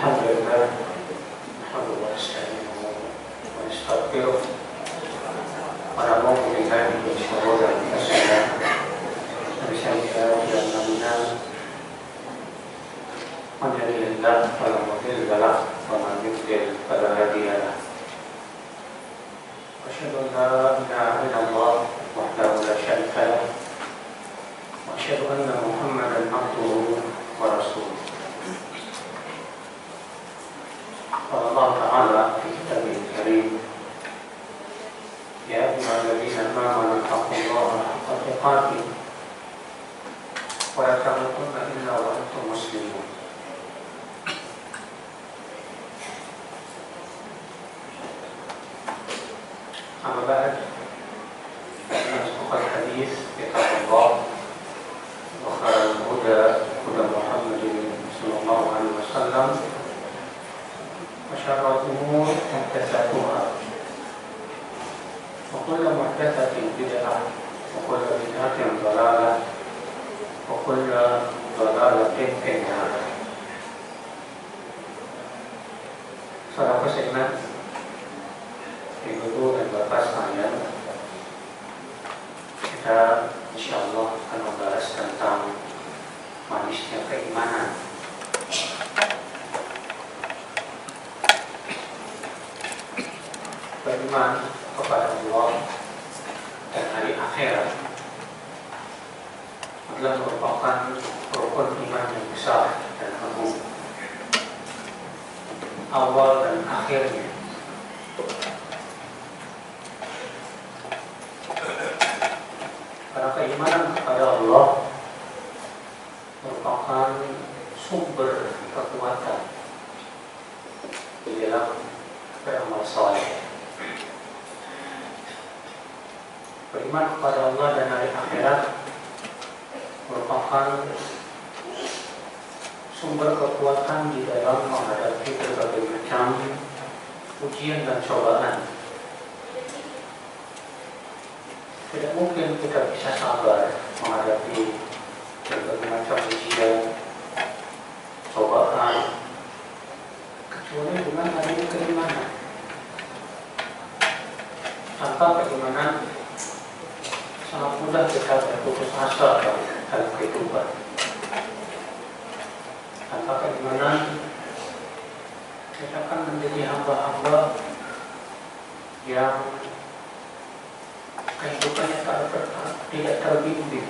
الحمد لله نحمده ونستعينه ونستغفره ونعوذ بالله من شرور أنفسنا ومن سيئات أعمالنا من يهده الله فلا مضل له ومن يضلل فلا هادي له أشهد أن لا إله إلا الله وحده لا شريك له وأشهد أن محمدا عبده ورسوله. قال الله تعالى في كتابه الكريم: يا أيها الذين آمنوا اتقوا الله حق تقاته ولا تموتن إلا وأنتم مسلمون. أما بعد فإن أصدق الحديث كتاب الله وخير الهدى هدى محمد صلى الله عليه وسلم وشر الأمور محدثاتها وكل محدثة بدعة وكل بدعة ضلالة وكل ضلالة في النار. Saudara seiman, Ibu dan Bapak sekalian, kita insyaallah akan membahas tentang manisnya keimanan. Beriman kepada Allah dan hari akhirat adalah merupakan rukun iman yang besar dan agung. Awal dan akhirnya. Karena keimanan kepada Allah merupakan sumber kekuatan di dalam beramal saleh. Beriman kepada Allah dan hari akhirat merupakan sumber kekuatan di dalam menghadapi berbagai macam ujian dan cobaan. Tidak mungkin kita bisa sabar menghadapi berbagai macam ujian, cobaan, kecuali dengan adanya keimanan. Tanpa keimanan, sangat mudah kita berputus asa dalam kehidupan. Tanpa keimanan, kita akan menjadi hamba-hamba yang kehidupannya tidak terbimbing,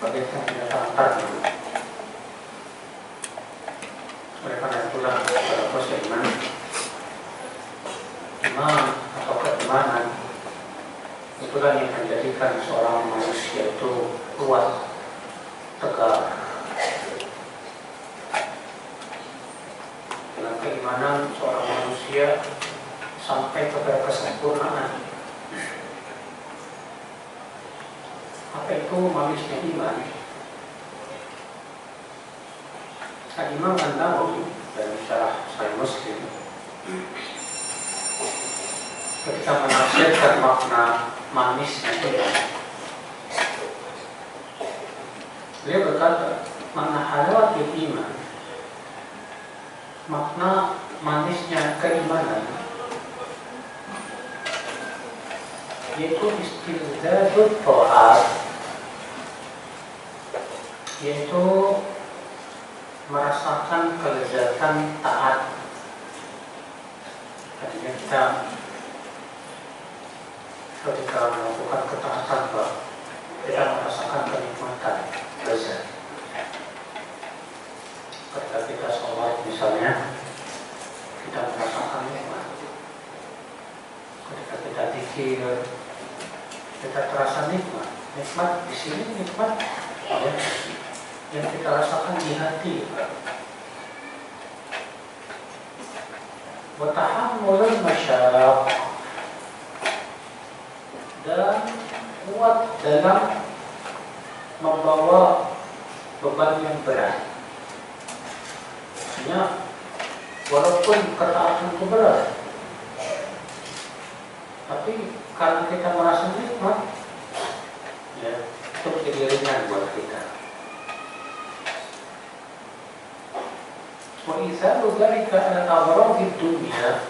bagaikan binatang ternak. Oleh karena itulah para muslimin, iman atau keimanan itulah yang menjadikan seorang manusia itu kuat, tegar. Dengan keimanan seorang manusia sampai kepada kesempurnaan. Apa itu manisnya iman? Imam An-Nawawi dalam syarah Sahih Muslim ketika menafsirkan makna manisnya iman, beliau berkata, makna halawatul iman, makna manisnya keimanan, yaitu istidzadut ta'at, yaitu merasakan kelezatan taat. Artinya kita ketika melakukan ketaatan, kita merasakan kenikmatan, lezat. Ketika kita sholat misalnya, kita merasakan nikmat. Ketika kita zikir, kita terasa nikmat. Nikmat di sini nikmat yang kita rasakan di hati. Wa tahammulul masyaq, dan kuat dalam membawa beban yang berat. Artinya walaupun ketaatan itu berat, tapi karena kita merasa nikmat, ya, itu jadi ringan buat kita. Wa Ihsalu dzalika al-aghradi dunya,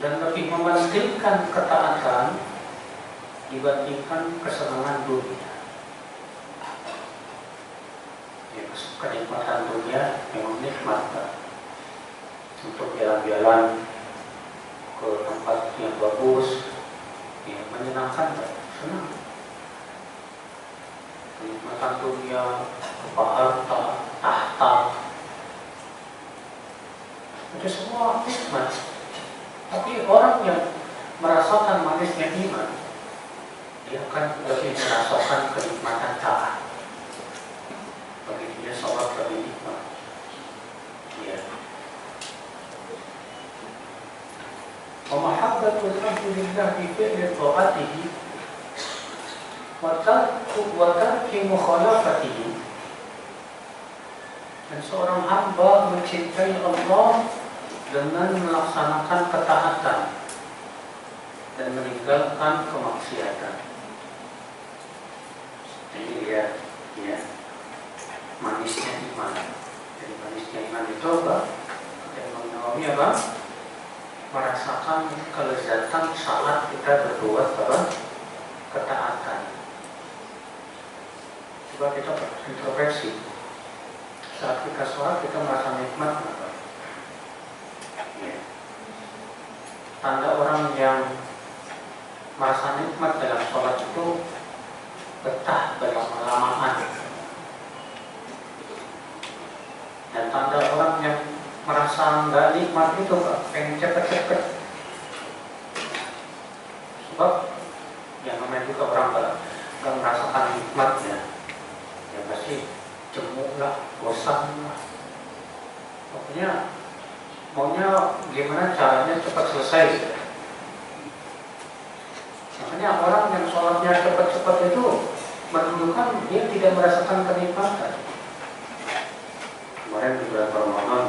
dan lebih mementingkan ketaatan dibandingkan kesenangan dunia. Ya, kenikmatan dunia memang nikmat, kan? Untuk jalan-jalan ke tempat yang bagus, ya, menyenangkan, kan? Senang. Kenikmatan dunia, harta, tahta, itu semua nikmat. Tapi orang yang merasakan manisnya iman, dia akan lebih merasakan kenikmatan taat. Bagi dia sholat lebih nikmat. Ya. Wa mahabbatul abdi lillah bi fi'li ta'atihi wa tarki mukhalafatihi. Dan seorang hamba mencintai Allah dengan melaksanakan ketaatan dan meninggalkan kemaksiatan. Ini dia, ya, manisnya iman. Jadi manisnya iman itu apa? Yang mengalami apa? Merasakan kelezatan saat kita berbuat apa? Ketaatan. Coba kita introspeksi. Saat kita sholat, kita merasa nikmat apa? Ya. Tanda orang yang merasa nikmat dalam sholat itu betah berlama-lamaan. Dan tanda orang yang merasa nggak nikmat itu pengen cepet-cepet. Sebab yang namanya juga orang nggak merasakan nikmatnya, ya pasti jemuk lah, bosan lah. Pokoknya maunya gimana caranya cepat selesai. Makanya orang yang sholatnya cepat-cepat itu menunjukkan dia tidak merasakan kenikmatan. Kemarin di bulan Ramadan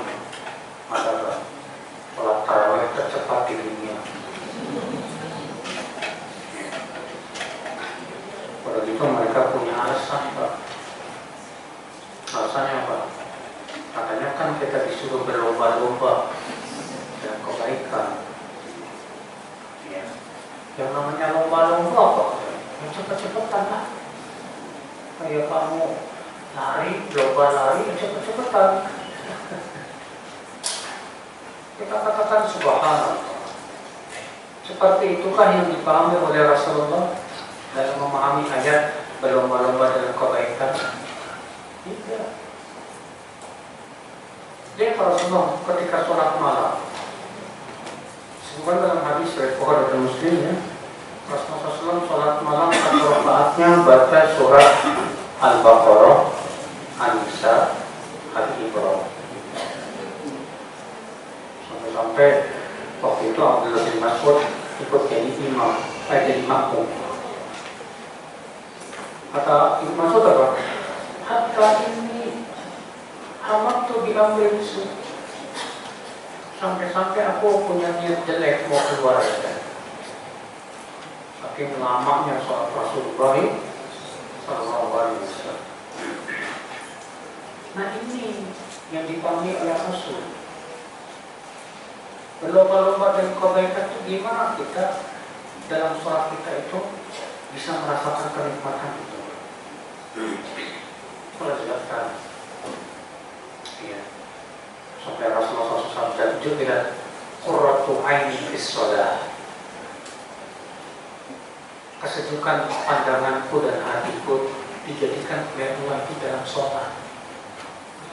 ada sholat tarawih tercepat di dunia. Pada itu mereka punya alasan, Pak. Alasannya apa? Katanya kan kita disuruh berlomba-lomba dan kebaikan. Ya. Yang namanya lomba-lomba apa? Yang cepet-cepetan lah. Kayak kamu lari, lomba lari, cepet-cepetan. Kita katakan subhanallah. Seperti itukah yang dipahami oleh Rasulullah dalam memahami ayat berlomba-lomba dalam kebaikan? Tidak. Dia Rasulullah ketika sholat malam, sebuah dalam hadis riwayat Bukhari dan Muslim, ya, Rasulullah SAW sholat malam satu rakaatnya baca surat Al-Baqarah, An-Nisa, Al-Imran. Sampai waktu itu Abdullah bin Mas'ud ikut jadi imam, jadi makmum. Kata Ibnu Mas'ud apa? Hatta ini amat tuh diambil sampai-sampai aku punya niat jelek mau keluar ya. Saking lamanya soal Rasulullah Sallallahu Alaihi Wasallam. Nah ini yang dipanggil oleh Rasul. Berlomba-lomba dan kebaikan itu gimana kita dalam sholat kita itu bisa merasakan kenikmatan itu. Kelezatan. Ya. Sampai Rasulullah SAW juga qurratu aini fis shalah. Kesejukan pandanganku dan hatiku dijadikan keluar di dalam sholat.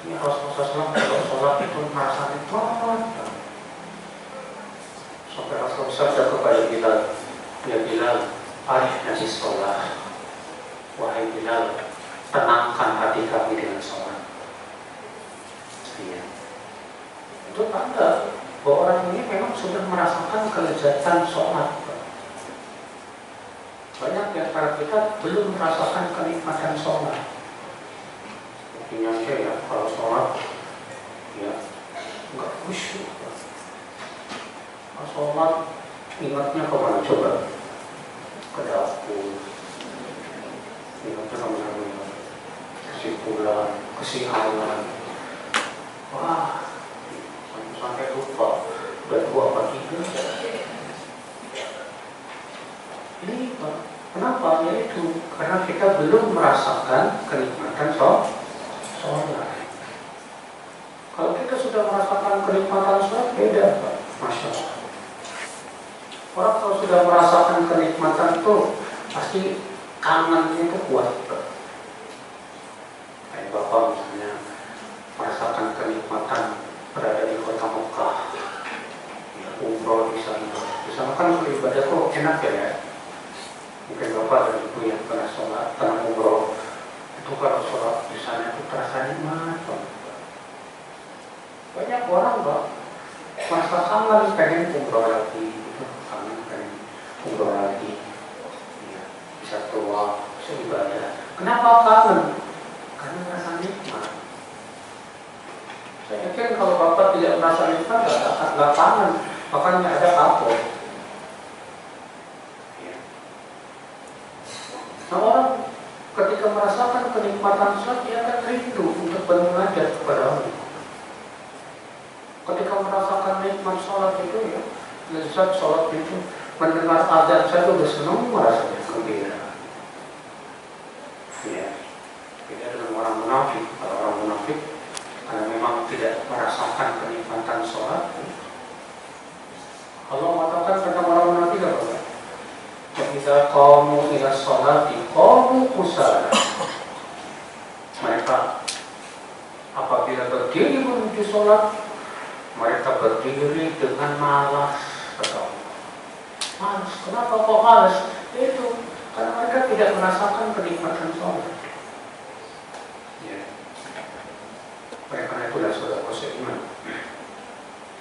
Ini Rasulullah SAW dalam sholat itu merasa nikmat. Sampai Rasulullah SAW kepada Bilal, ya Bilal, arihna bis sholat. Wahai Bilal, tenangkan hati kami dengan sholat. Iya. Itu tanda bahwa orang ini memang sudah merasakan kelezatan sholat. Banyak di antara kita belum merasakan kenikmatan sholat. Intinya ya, kalau sholat, ya nggak khusyuk. Kalau sholat, ingatnya kemana coba? Ke dapur. Ingatnya kemana? Kesimpulan, kesihalan. Ini kenapa? Yaitu karena kita belum merasakan kenikmatan sholat. Kalau kita sudah merasakan kenikmatan sholat, beda Pak, Masya Allah. Orang kalau sudah merasakan kenikmatan itu pasti kangennya itu kuat Pak. Kayak Bapak misalnya merasakan kenikmatan berada di kota Mekah, ya, umroh di sana kan beribadah kok enak ya. Mungkin Bapak dan Ibu yang pernah sholat, pernah umroh, itu kalau sholat di sana itu terasa nikmat. Banyak orang Pak masa kangen pengen umroh lagi, kangen pengen umroh lagi, ya, bisa keluar, bisa ibadah. Kenapa kangen? Karena merasa nikmat. Saya yakin kalau Bapak tidak merasa nikmat, nggak kangen, makanya ada kapok. Nah, orang ketika merasakan kenikmatan sholat, dia akan rindu untuk beribadah kepada Allah. Ketika merasakan nikmat sholat itu, ya, lezat sholat itu, mendengar azan saya sudah senang, merasanya gembira. Ya, beda dengan orang munafik. Kalau orang munafik, karena memang tidak merasakan kenikmatan sholat, Allah mengatakan tentang orang munafik apa? Ketika qamu ila sholati qamu kusala. Mereka apabila berdiri menuju sholat, mereka berdiri dengan malas. Malas. Kenapa kok malas? Itu karena mereka tidak merasakan kenikmatan sholat. Ya. Karena itulah saudara seiman,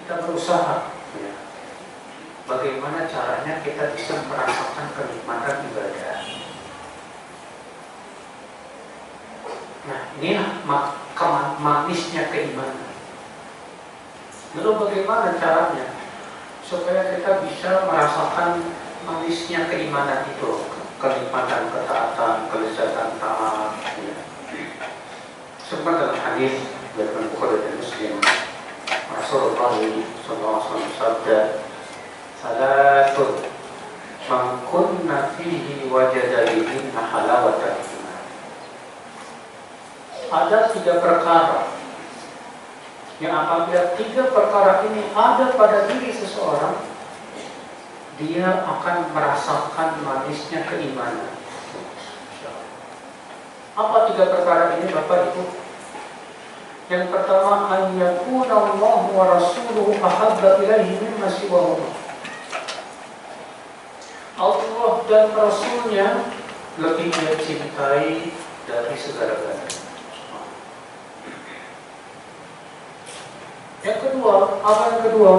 kita berusaha. Ya. Bagaimana caranya kita bisa merasakan kenikmatan ibadah. Nah, inilah manisnya keimanan. Lalu bagaimana caranya supaya kita bisa merasakan manisnya keimanan itu, kenikmatan ketaatan, kelezatan taat. Ya. Sempat dalam hadis dari Bukhari dan Muslim, Rasulullah SAW sabda, salatun man kunna fihi wajada bihinna halawatan iman. Ada 3 perkara yang apabila 3 perkara ini ada pada diri seseorang, dia akan merasakan manisnya keimanan. Apa 3 perkara ini Bapak Ibu? Yang pertama, an yakuna Allah wa rasuluhu ahabba ilaihi mimma siwahuma. Allah dan Rasulnya lebih dia cintai dari segala-galanya. Yang kedua, apa yang kedua?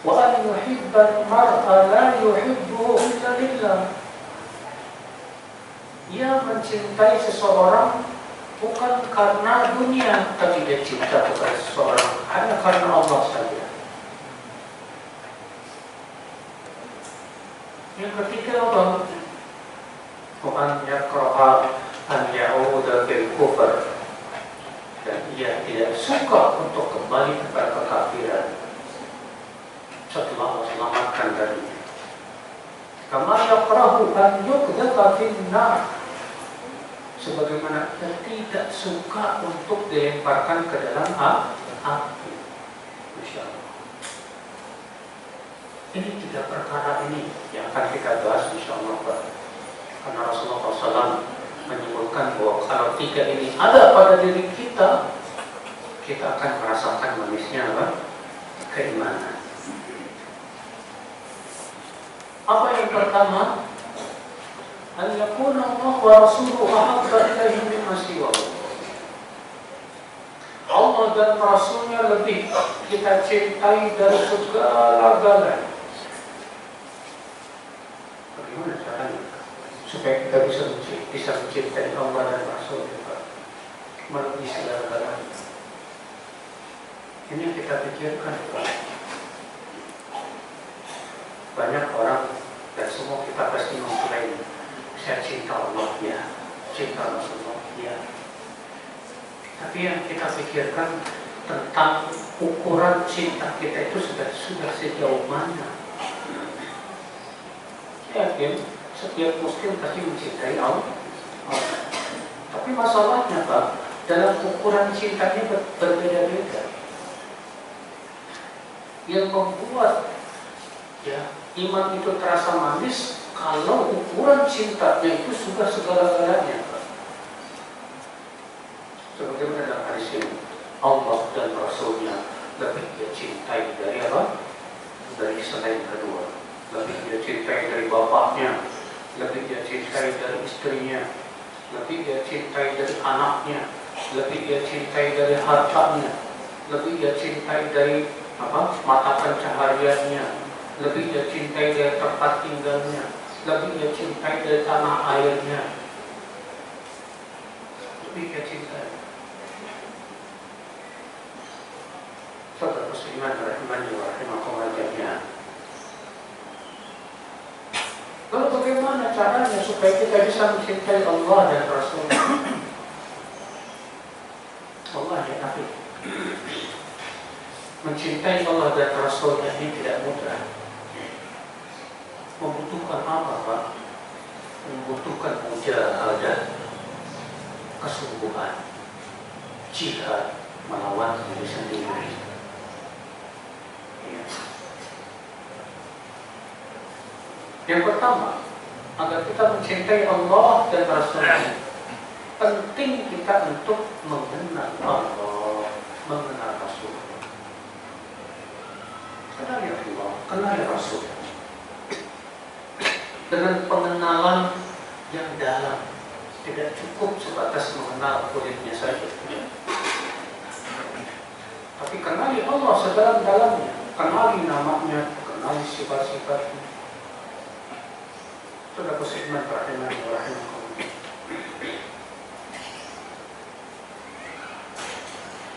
Wa an yuhibban mar'a la yuhibbuhu illa lillah. Ia mencintai seseorang bukan karena dunia, tapi dia cinta kepada seseorang hanya karena Allah saja. Yang ketiga apa? An yakraha an ya'uda bil kufr. Dan ia tidak suka untuk kembali kepada kekafiran setelah Allah selamatkan darinya. Kama yakrahu an yuqdhafa fin nar. Sebagaimana ia tidak suka untuk dilemparkan ke dalam api. Masya Allah. Ini 3 perkara ini yang akan kita bahas insyaallah Pak. Karena Rasulullah SAW menyebutkan bahwa kalau 3 ini ada pada diri kita, kita akan merasakan manisnya apa? Keimanan. Apa yang pertama? An yakuna Allah wa rasuluhu ahabba ilaihi mimma siwahu. Allah dan Rasulnya lebih kita cintai dari segala-galanya. Bagaimana caranya supaya kita bisa mencintai Allah dan Rasul juga melebihi segala-galanya? Ini yang kita pikirkan, Pak. Banyak orang dan semua kita pasti mengklaim, saya cinta Allah ya, cinta Rasulullah ya. Tapi yang kita pikirkan tentang ukuran cinta kita itu sudah sejauh mana. yakin setiap muslim pasti mencintai Allah. Tapi masalahnya Pak, dalam ukuran cintanya berbeda-beda. Yang membuat ya iman itu terasa manis kalau ukuran cintanya itu sudah segala-galanya. Sebagaimana dalam hadis ini, Allah dan Rasulnya lebih dia cintai dari apa? Dari selain kedua. Lebih dia cintai dari bapaknya, lebih dia cintai dari istrinya, lebih dia cintai dari anaknya, lebih dia cintai dari hartanya, lebih dia cintai dari apa? Mata pencahariannya, lebih dia cintai dari tempat tinggalnya, lebih dia cintai dari tanah airnya, lebih dia cintai. Saudara muslimin rahimani wa rahimakumullah jami'an. Lalu bagaimana caranya supaya kita bisa mencintai Allah dan Rasul-Nya? Allah ya Nabi. Mencintai Allah dan Rasul-Nya ini tidak mudah. Membutuhkan apa Pak? Membutuhkan mujahadah, kesungguhan, jihad melawan diri sendiri. Yang pertama, agar kita mencintai Allah dan Rasul-Nya, penting kita untuk mengenal Allah, mengenal Rasul. Kenal ya Allah, kenal ya Rasul. Dengan pengenalan yang dalam, tidak cukup sebatas mengenal kulitnya saja. Tapi kenali Allah sedalam-dalamnya, kenali namanya, kenali sifat-sifatnya. Saudara muslimin rahimani wa rahimakumullah.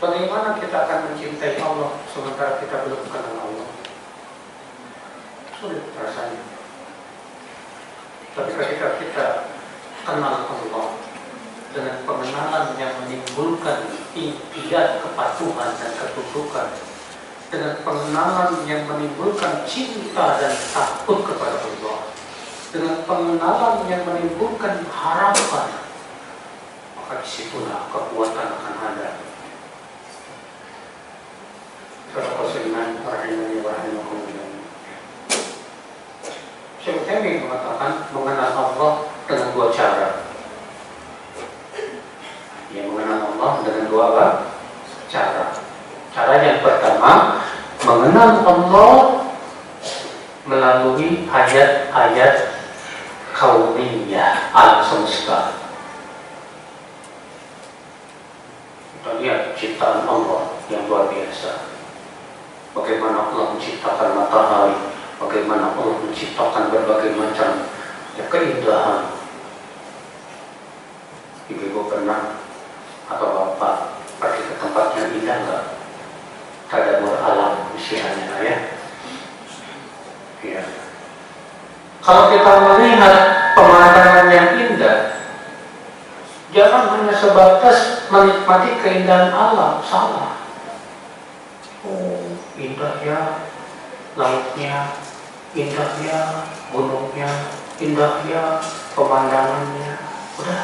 Bagaimana kita akan mencintai Allah sementara kita belum kenal Allah? Sulit rasanya. Tapi ketika kita kenal Allah dengan pengenalan yang menimbulkan impian kepatuhan dan ketundukan, dengan pengenalan yang menimbulkan cinta dan takut kepada Allah, dengan pengenalan yang menimbulkan harapan, maka disitulah kekuatan akan ada. Saudara muslimin rahimani wa rahimakumullah. Syekh Utsaimin mengatakan mengenal Allah dengan dua cara. Ya, mengenal Allah dengan dua cara. Cara yang pertama, mengenal Allah melalui ayat-ayat kauniyah, alam semesta. Kita lihat ciptaan Allah yang luar biasa. Bagaimana Allah menciptakan matahari, bagaimana Allah menciptakan berbagai macam keindahan. Ibu pernah atau bapak pergi ke tempat yang indah enggak? Tadabbur alam istilahnya ya. Ya. Kalau kita melihat pemandangan yang indah, jangan hanya sebatas menikmati keindahan alam, salah. Oh, indah ya lautnya, indah ya gunungnya, indah ya pemandangannya. Udah,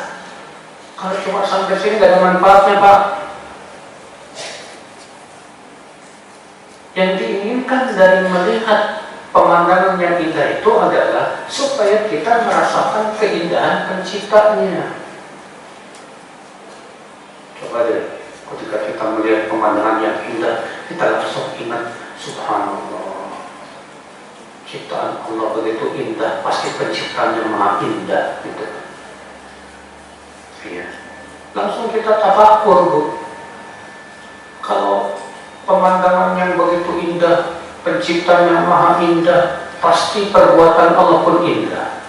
kalau cuma sampai sini gak ada manfaatnya Pak. Yang diinginkan dari melihat pemandangan yang indah itu adalah supaya kita merasakan keindahan penciptanya. Coba deh, ketika kita melihat pemandangan yang indah, kita langsung ingat subhanallah, ciptaan Allah begitu indah, pasti penciptanya maha indah gitu. Ya. Langsung kita tafakur Bu. Kalau pemandangan yang begitu indah, penciptanya maha indah, pasti perbuatan Allah pun indah.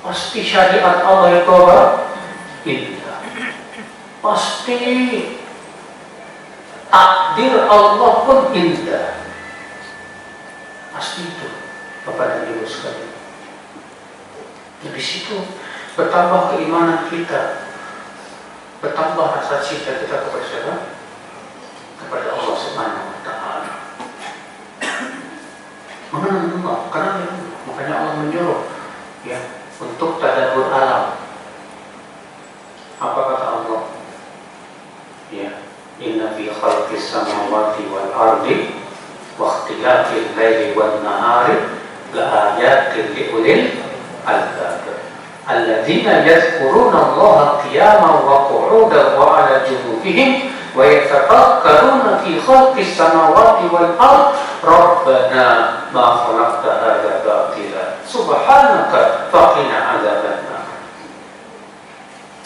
Pasti syariat Allah itu apa? Indah. Pasti takdir Allah pun indah. Pasti itu Bapak dan Ibu sekalian. Di situ bertambah keimanan kita, bertambah rasa cinta kita kepada siapa? Kepada Allah Subhanahu wa Ta'ala. Mengenal Allah, karena makanya Allah menyuruh ya, untuk tadabbur alam. Apa kata Allah? Ya, inna fi khalqis samawati wal ardi wa ikhtilafil laili wan nahari la ayatin li ulil albab alladzina yadhkuruna Allaha qiyaman wa qu'udan wa 'ala junubihim wa yatafakkaruna fi khalqis samawati wal ardi rabbana ma khalaqta hadza batila subhanaka faqina 'adzabannar.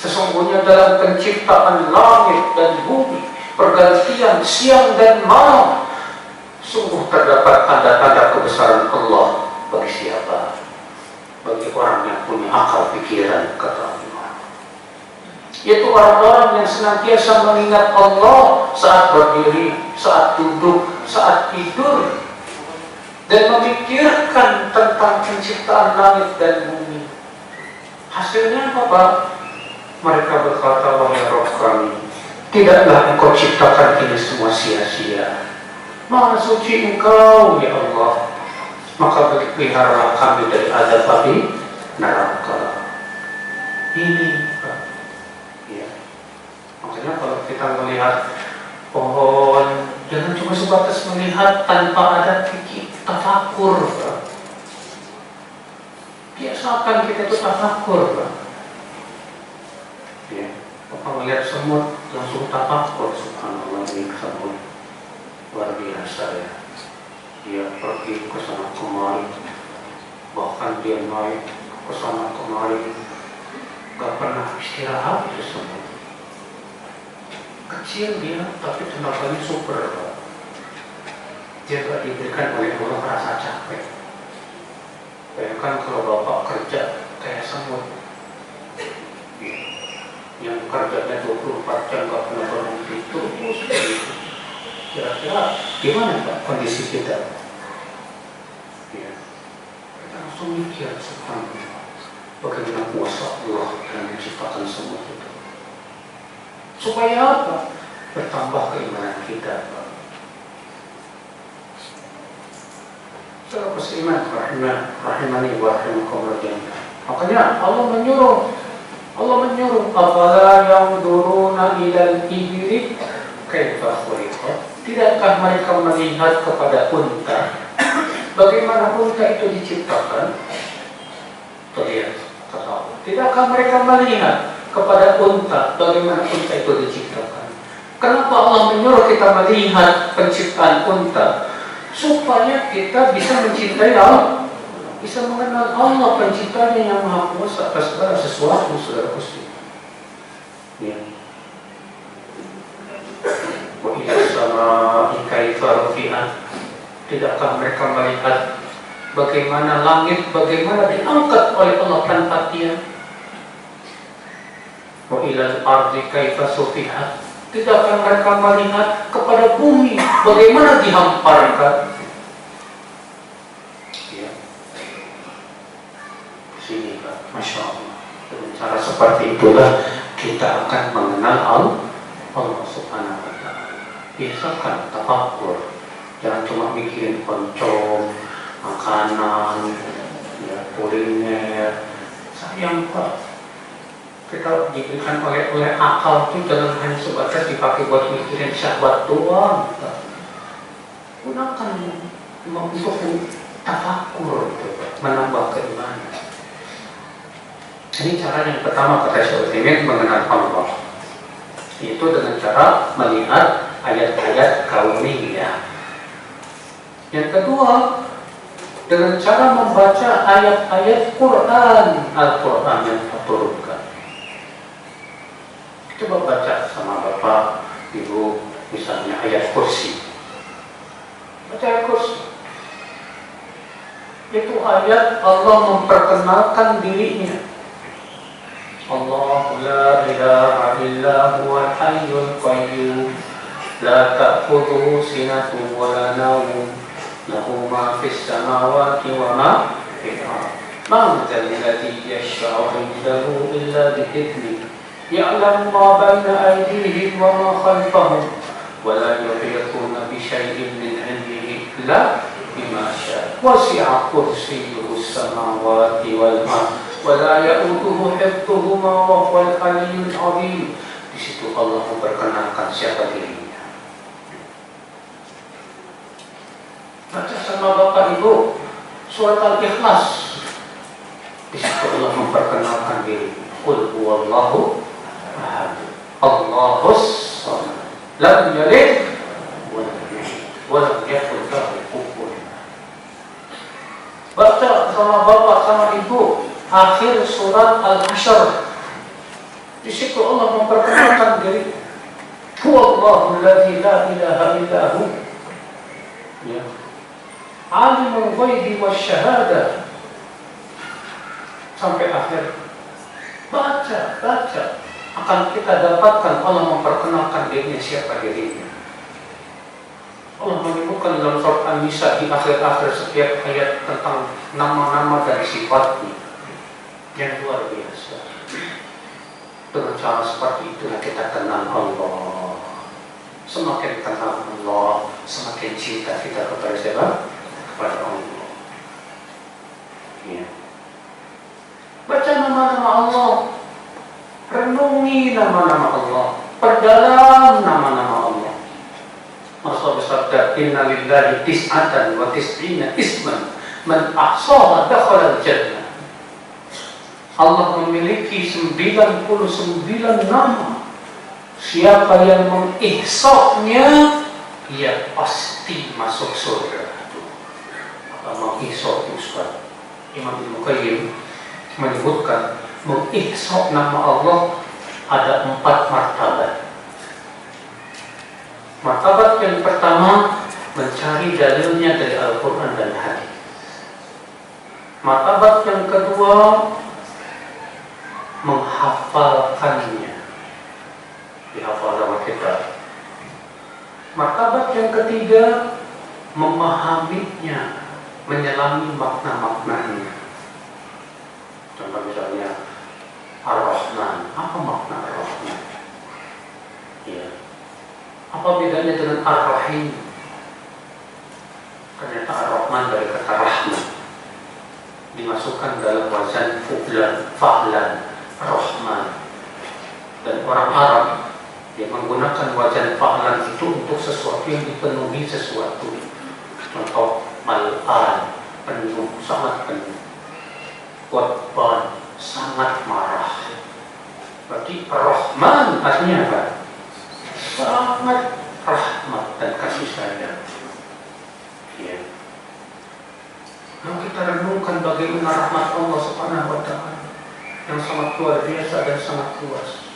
Sesungguhnya dalam penciptaan langit dan bumi, pergantian siang dan malam, sungguh terdapat tanda-tanda kebesaran Allah bagi siapa? Bagi orang yang punya akal pikiran, kata Allah. Yaitu orang-orang yang senantiasa mengingat Allah saat berdiri, saat duduk, saat tidur, dan memikirkan tentang penciptaan langit dan bumi. Hasilnya apa, Pak? Mereka berkata, wahai Rabb kami, tidaklah Engkau ciptakan ini semua sia-sia. Maha suci Engkau, ya Allah. Maka peliharalah kami dari azab api neraka. Ini, Pak. Ya. Makanya kalau kita melihat pohon, jangan cuma sebatas melihat tanpa ada fikir, tafakur, Pak. Biasakan kita itu tafakur, Pak. Ya, Bapak melihat semut langsung tafakur, subhanallah, ini semut luar biasa ya. Dia pergi ke sana kemari, bahkan dia naik ke sana kemari, gak pernah istirahat itu semut. Kecil dia, tapi tenaganya super, Pak. Dia gak diberikan oleh Allah rasa capek. Bayangkan kalau Bapak kerja kayak semut, yang kerjanya 24 jam gak pernah berhenti terus begitu. Kira-kira gimana Pak kondisi kita? Ya, kita langsung mikir subhanallah, bagaimana kuasa Allah yang menciptakan semua itu. Supaya apa? Bertambah keimanan kita, Pak. Saudara beriman, rahimani wa rahimakumullah jami'an. Makanya Allah menyuruh, afala yanzuruna ilal ibli kaifa khuliqat. Tidakkah mereka melihat kepada unta, bagaimana unta itu diciptakan? Terlihat, kata Allah. Tidakkah mereka melihat kepada unta, bagaimana unta itu diciptakan? Kenapa Allah menyuruh kita melihat penciptaan unta? Supaya kita bisa mencintai Allah, bisa mengenal Allah penciptanya yang maha kuasa atas segala sesuatu, saudara Gusti. Ya. Wa ila samaa'i kaifa rufi'at. Tidakkah mereka melihat bagaimana langit, bagaimana diangkat oleh Allah tanpa tiang? Wa ila al-ardi kaifa sufihat. Tidakkah mereka melihat kepada bumi, bagaimana dihamparkan? Ya. Sini Pak, Masya Allah. Dengan cara seperti itulah kita akan mengenal Allah Subhanahu wa Ta'ala. Biasakan tafakur. Jangan cuma mikirin koncom, makanan, ya, kuliner. Sayang Pak, kita diberikan oleh akal itu jangan hanya sebatas dipakai buat mikirin syahwat doang. Gunakan untuk tafakur, menambah keimanan. Ini cara yang pertama kata Syekh Utsaimin mengenal Allah, itu dengan cara melihat ayat-ayat kauniyah. Yang kedua, dengan cara membaca ayat-ayat Quran, Al-Quran yang diturunkan. Coba baca sama Bapak, Ibu, misalnya ayat kursi. Baca ayat kursi. Itu ayat Allah memperkenalkan dirinya. Allah la ilaha illa huwal hayyul qayyum la ta'khudhuhu sinatun wa la nawm lahu ma fis samawati wa ma fil ardh man dzal ladzi yashfa'u 'indahu illa bi idhnihi ya'lamu ma baina aydihim wa ma khalfahum wa la yuhituna bi syai'in min 'ilmihi illa bima syaa wasi'a kursiyyuhu samawati wal ardh wa la ya'uduhu hifdhuhuma wa huwal aliyyul 'azim. Di situ Allah memperkenalkan siapa dirinya. Baca sama Bapak Ibu surat Al-Ikhlas. Di situ Allah memperkenalkan dirinya. Qul huwallahu ahad, Allahus samad, lam yalid wa lam yakul lahu kufuwan ahad. Baca sama Bapak sama Ibu akhir surat Al-Hasyr. Di situ Allah memperkenalkan diri. Huwallahu alladzi la ilaha illa hu. Ya. Alimul ghaibi wasyahadah. Sampai akhir. Baca akan kita dapatkan Allah memperkenalkan dirinya, siapa dirinya. Allah menyebutkan dalam surat An-Nisa di akhir-akhir setiap ayat tentang nama-nama dan sifatnya yang luar biasa. Dengan cara seperti itulah kita kenal Allah. Semakin kenal Allah, semakin cinta kita kepada siapa? Kepada Allah. Ya. Baca nama-nama Allah, renungi nama-nama Allah, perdalam nama-nama Allah. Rasul bersabda, Inna lillahi tis'atan wa tis'ina isman, man ahsaha dakhala al-jannah. Allah memiliki 99 nama. Siapa yang mengihsahnya, ia pasti masuk surga. Apa mengihsah Ustaz? Imam Ibnu Qayyim menyebutkan mengihsah nama Allah ada 4 martabat. Martabat yang pertama, mencari dalilnya dari Al-Quran dan hadis. Martabat yang kedua, menghafalkannya, dihafal sama kita. Martabat yang ketiga, memahaminya, menyelami makna-maknanya. Contoh misalnya Ar-Rahman, apa makna Ar-Rahman? Ya. Apa bedanya dengan Ar-Rahim? Ternyata Ar-Rahman dari kata rahmat, dimasukkan dalam wazan fu'lan, fa'lan, Rahman. Dan orang Arab yang menggunakan wazan fa'lan itu untuk sesuatu yang dipenuhi sesuatu. Contoh mal'an, penuh, sangat penuh. Qadban, sangat marah. Berarti Rahman artinya apa? Sangat rahmat dan kasih sayang. Ya. Kalau kita renungkan bagaimana rahmat Allah Subhanahu wa Ta'ala yang sangat luar biasa dan sangat luas,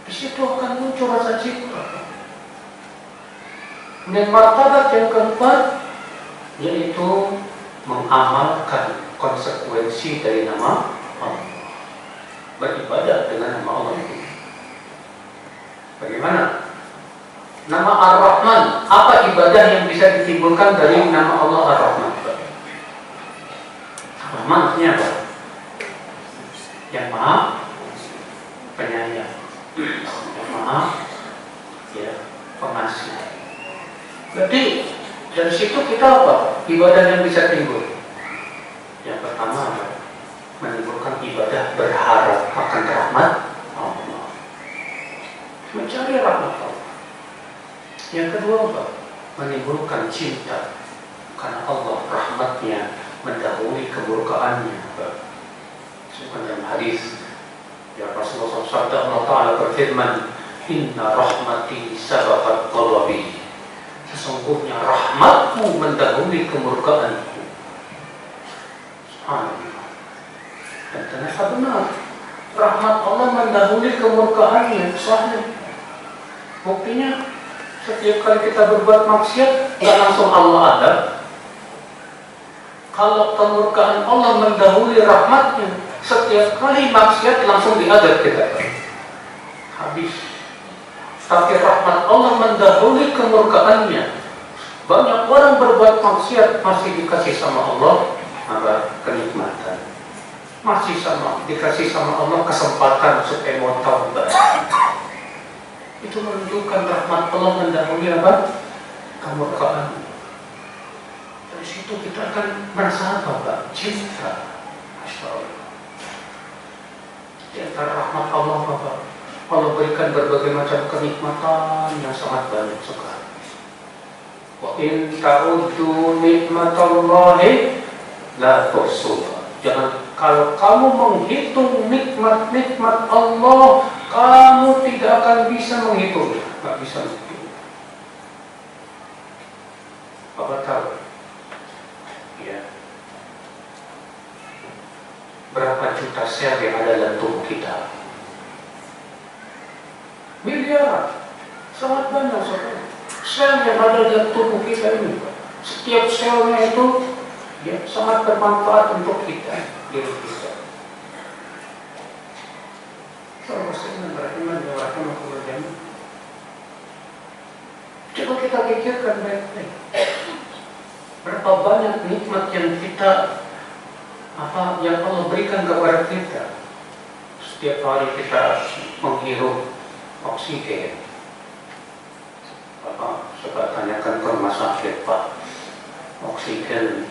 di situ akan muncul rasa cinta. Dan martabat yang keempat yaitu mengamalkan konsekuensi dari nama Allah, beribadah dengan nama Allah itu. Bagaimana? Nama Ar-Rahman, apa ibadah yang bisa ditimbulkan dari nama Allah Ar-Rahman? Rahman artinya apa? Yang maha penyayang, yang maha pengasih. Berarti dari situ kita apa? Ibadah yang bisa timbul. Yang pertama apa? Menimbulkan ibadah berharap akan rahmat Allah, mencari rahmat Allah. Yang kedua apa? Menimbulkan cinta karena Allah rahmatnya mendahului kemurkaannya. Sebagaimana dalam hadis ya Rasulullah SAW, Allah Ta'ala berfirman, Inna rahmati sabaqat ghadabi. Sesungguhnya rahmatku mendahului kemurkaanku. Subhanallah. Dan ternyata benar, rahmat Allah mendahului kemurkaannya. Sahih. Buktinya setiap kali kita berbuat maksiat, nggak langsung Allah ada. Kalau kemurkaan Allah mendahului rahmatnya, setiap kali maksiat langsung diadab kita. Habis. Tapi rahmat Allah mendahului kemurkaannya. Banyak orang berbuat maksiat masih dikasih sama Allah apa? Kenikmatan. Masih dikasih sama Allah kesempatan supaya mau taubat. Itu menunjukkan rahmat Allah mendahului apa? Kemurkaan. Dari situ kita akan merasa apa, Pak? Cinta. Masya Allah. Di antara rahmat Allah, Bapak, Allah berikan berbagai macam kenikmatan yang sangat banyak sekali. Wa in ta'uddu nikmatallahi la tuhsuha. Jangan, kalau kamu menghitung nikmat-nikmat Allah, kamu tidak akan bisa menghitungnya. Nggak bisa menghitung. Bapak tahu? Ya. Berapa juta sel yang ada dalam tubuh kita? Miliaran. Sangat banyak sekali. Sel yang ada dalam tubuh kita ini, setiap selnya itu ya sangat bermanfaat untuk kita, diri kita. Coba kita pikirkan baik-baik. Berapa banyak nikmat yang yang Allah berikan kepada kita. Setiap hari kita menghirup oksigen. Bapak coba tanyakan ke rumah sakit, Pak, oksigen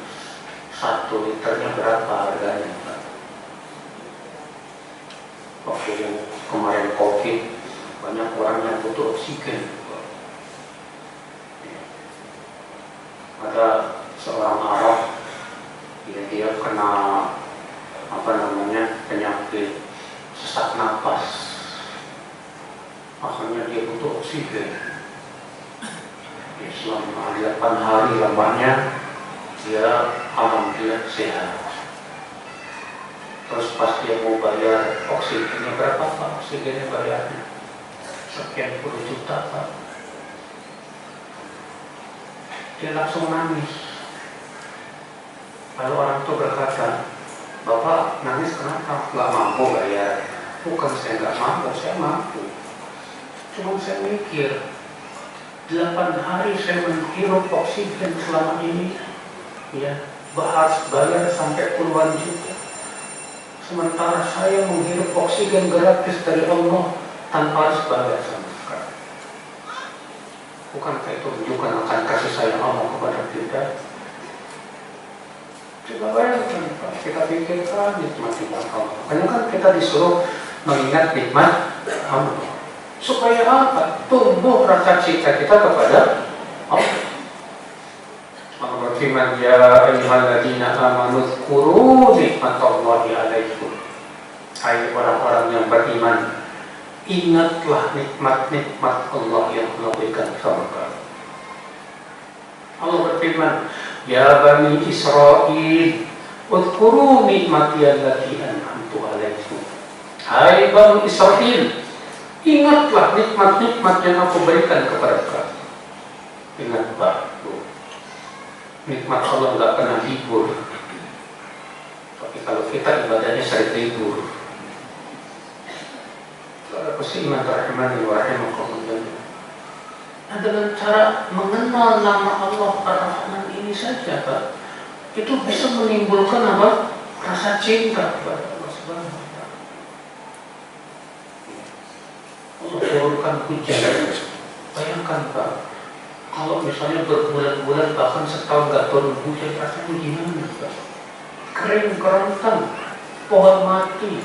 1 liternya berapa harganya, Pak? Waktu yang kemarin COVID, banyak orang yang butuh oksigen. Ada seorang Arab, dia kena penyakit sesak napas, makanya dia butuh oksigen. Selama 8 hari lamanya dia alhamdulillah sehat. Terus pas dia mau bayar oksigennya berapa, Pak? Oksigennya bayarnya sekian puluh juta, Pak. Dia langsung nangis. Lalu orang itu berkata, Bapak nangis kenapa? Gak mampu bayar. Bukan saya gak mampu, saya mampu. Cuma saya mikir, 8 hari saya menghirup oksigen selama ini, ya, harus bayar sampai puluhan juta. Sementara saya menghirup oksigen gratis dari Allah tanpa harus bayar sama sekali. Bukankah itu menunjukkan akan kasih sayang Allah kepada kita? Coba bayangkan, Pak, kita pikirkan nikmat-nikmat Allah. Karena kan kita disuruh mengingat nikmat Allah. Supaya apa? Tumbuh rasa cinta kita kepada Allah. Allah berfirman, ya ayyuhalladzina amanu dzkuru nikmatallahi 'alaikum. Hai orang-orang yang beriman, ingatlah nikmat-nikmat Allah yang Allah berikan kepada kamu. Allah berfirman, ya bani Israil, dzkuru nikmati allati an'amtu 'alaikum. Hai bani Israil, ingatlah nikmat-nikmat yang aku berikan kepada kamu. Ingat, Pak, nikmat Allah nggak pernah libur. Tapi kalau kita ibadahnya sering libur. Kalau iman rahimani wa rahimakumullah. Nah, dengan cara mengenal nama Allah Ar-Rahman ini saja, Pak, itu bisa menimbulkan apa? Rasa cinta kepada Allah Subhanahu wa Ta'ala. Allah turunkan hujan. Bayangkan, Pak, kalau misalnya berbulan-bulan bahkan setahun nggak turun hujan, rasanya gimana, Pak? Kering kerontang, pohon mati,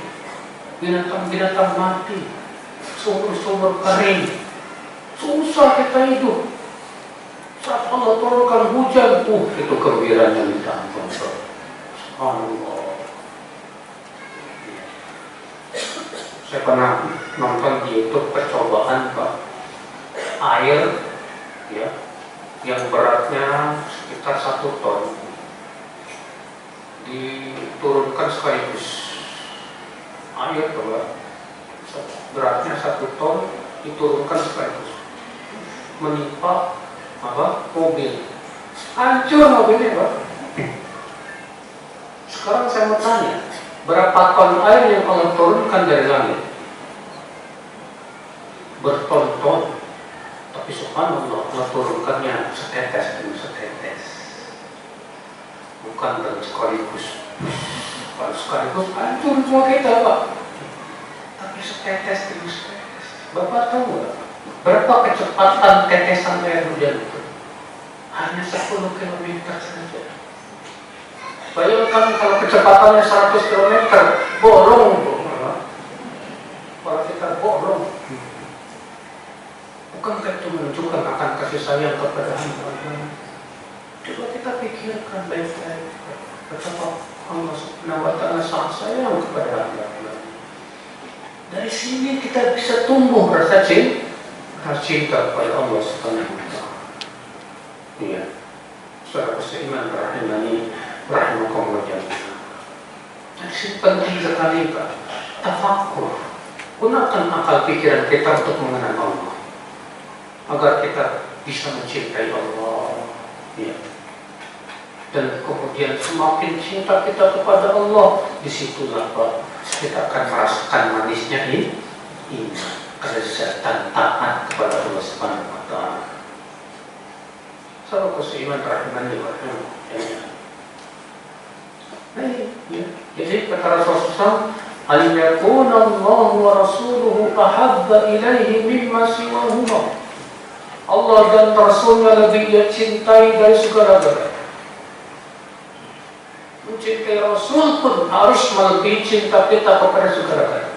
binatang-binatang mati, sumur-sumur kering, susah kita hidup. Saat Allah turunkan hujan, itu gembiranya minta ampun, Pak. Subhanallah. Saya pernah nonton di YouTube percobaan, Pak, air, ya, yang beratnya sekitar 1 ton diturunkan sekaligus. Air, Pak, beratnya 1 ton diturunkan sekaligus, menimpa mobil, hancur mobilnya, Pak. Sekarang saya mau tanya, berapa ton air yang Allah turunkan dari langit? Berton-ton. Tapi subhanallah, Allah turunkannya setetes demi setetes, bukan dalam sekaligus. Kalau sekaligus hancur semua kita, Pak. Tapi setetes demi setetes. Bapak tahu nggak berapa kecepatan tetesan air hujan itu? Hanya 10 km saja. Bayangkan kalau kecepatannya 100 km, bolong. Kalau kita bolong, bukankah itu menunjukkan akan kasih sayang kepada hamba? Coba kita pikirkan baik-baik. Betapa Allah Subhanahu wa Ta'ala sangat sayang kepada hamba. Dari sini kita bisa tumbuh rasa cinta kepada Allah Subhanahu wa Ta'ala. Iya. Saudara seiman rahimani rahimakumullah jami'an. Jadi penting sekali Pak, tafakkur. Gunakan akal pikiran kita untuk mengenal Allah, agar kita bisa mencintai Allah. Ya. Dan kemudian semakin cinta kita kepada Allah, disitulah Pak, kita akan merasakan manisnya ini kelezatan taat kepada Allah Subhanahu wa Ta'ala. Sahabat seiman rahimani wa rahimakumullah. Jadi kata Rasulullah, "Al yakuna Allah wa rasuluhu ahabba ilaihi mimma siwahuma." Allah dan Rasulnya lebih dia cintai dari segala-galanya. Mencintai Rasul pun harus melebihi cinta kita kepada segala-galanya.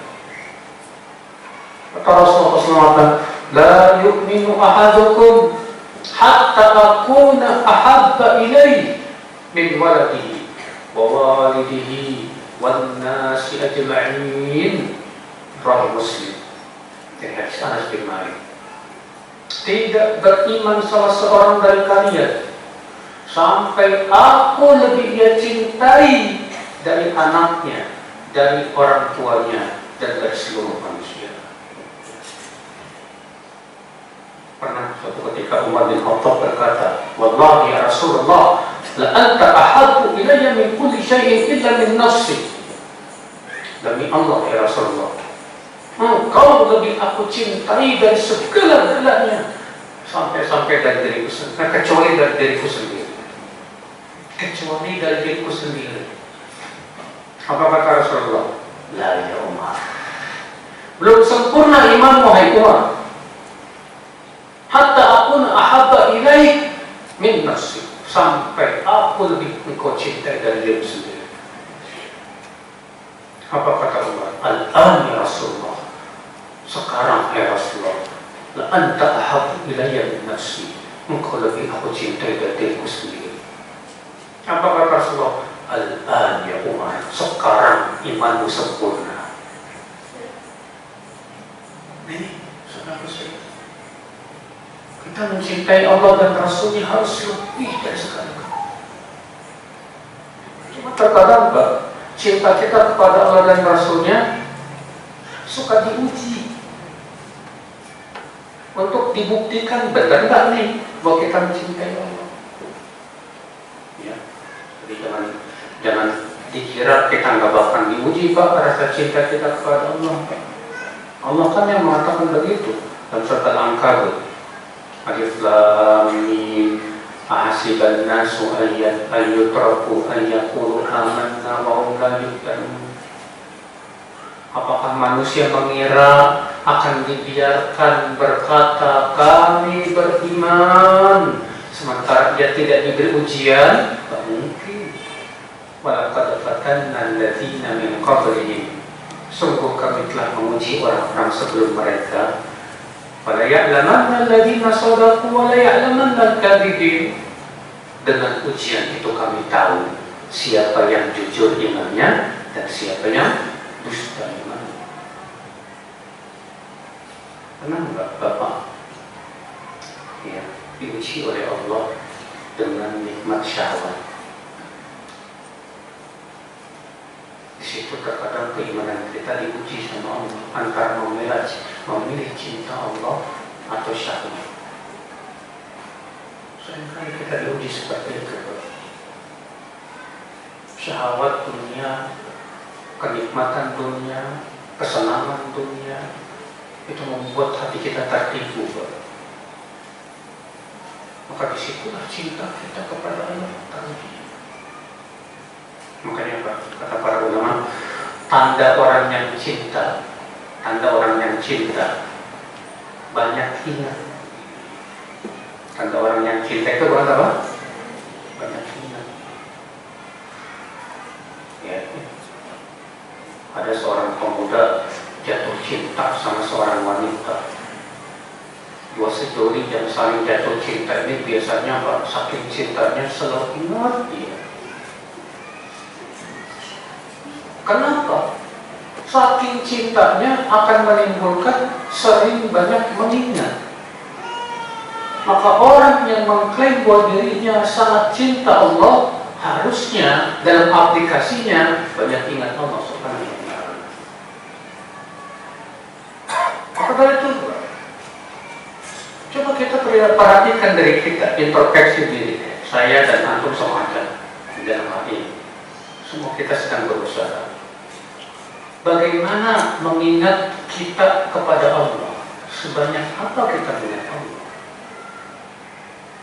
Kata Rasulullah SAW, "La yu'minu ahadukum hatta akuna ahabba ilaihi min waladihi wa walidihi wan nasi ajma'in." Rawi Muslim. Dari hadis Anas bin Malik. Tidak beriman salah seorang dari kalian sampai aku lebih dia cintai dari anaknya, dari orang tuanya, dan dari seluruh manusia. Pernah suatu ketika Umar bin Khattab berkata, "Wallahi ya Rasulullah, la anta ahabbu ilayya min kulli syai'in illa min nafsi." Demi Allah ya Rasulullah, engkau lebih aku cintai dari segala-galanya, sampai dari diriku sendiri, kecuali dari diriku sendiri. Kecuali dari diriku sendiri. Apa kata Rasulullah? La ya Umar, belum sempurna imanmu hai Umar, hatta akuna ahabba ilaik min nafsi, sampai aku lebih engkau cintai dari diriku sendiri. Apa kata Umar? Al-an ya Rasulullah, sekarang ya Rasulullah, la anta ahabbu ilayya min nafsi, engkau lebih aku cintai dari diriku sendiri. Apa kata Rasulullah? Al-an ya Umar, sekarang imanmu sempurna. Ini saudara saya, kita mencintai Allah dan Rasulnya harus lebih dari segala-galanya. Cuma terkadang Pak, cinta kita kepada Allah dan Rasulnya suka diuji untuk dibuktikan benar nggak nih bahwa kita mencintai Allah. Ya, jadi jangan dikira kita nggak bakal diuji Pak rasa cinta kita kepada Allah. Allah kan yang mengatakan begitu dalam surat Al-Ankabut. Alif Lam Mim, ahasiban nasu ayyutraku ayyaqulu amanna wa hum la yuftanun. Apakah manusia mengira akan dibiarkan berkata kami beriman sementara dia tidak diberi ujian? Tak mungkin. Walaqad fatanna alladziina min qablihim, sungguh kami telah menguji orang-orang sebelum mereka. Wala ya'lamanna alladziina shadaqu wa la ya'lamanna al-kadhibin. Dengan ujian itu kami tahu siapa yang jujur imannya dan siapa yang dusta imannya. Pernah enggak Bapak ya, diuji oleh Allah dengan nikmat syahwat? Di situ terkadang keimanan kita diuji sama Allah antara memilih cinta Allah atau syahwat. Seringkali kita diuji seperti itu. Syahwat dunia, kenikmatan dunia, kesenangan dunia, itu membuat hati kita tertipu. Maka disitulah cinta kita kepada Allah tertipu. Makanya kata para ulama, tanda orang yang cinta banyak ingat. Tanda orang yang cinta itu bukan apa? Banyak ingat. Ya. Ada seorang pemuda jatuh cinta sama seorang wanita. Dua sejoli yang saling jatuh cinta ini biasanya saking cintanya selalu ingat dia. Kenapa? Saking cintanya akan menimbulkan sering banyak mengingat. Maka orang yang mengklaim bahwa dirinya sangat cinta Allah, harusnya dalam aplikasinya banyak ingat Allah Subhanahu wa Ta'ala. Maka dari itu, coba kita perhatikan dari kita, introspeksi diri. Saya dan antum sama aja di dalam hati. Semua kita sedang berusaha. Bagaimana mengingat kita kepada Allah? Sebanyak apa kita mengingat Allah?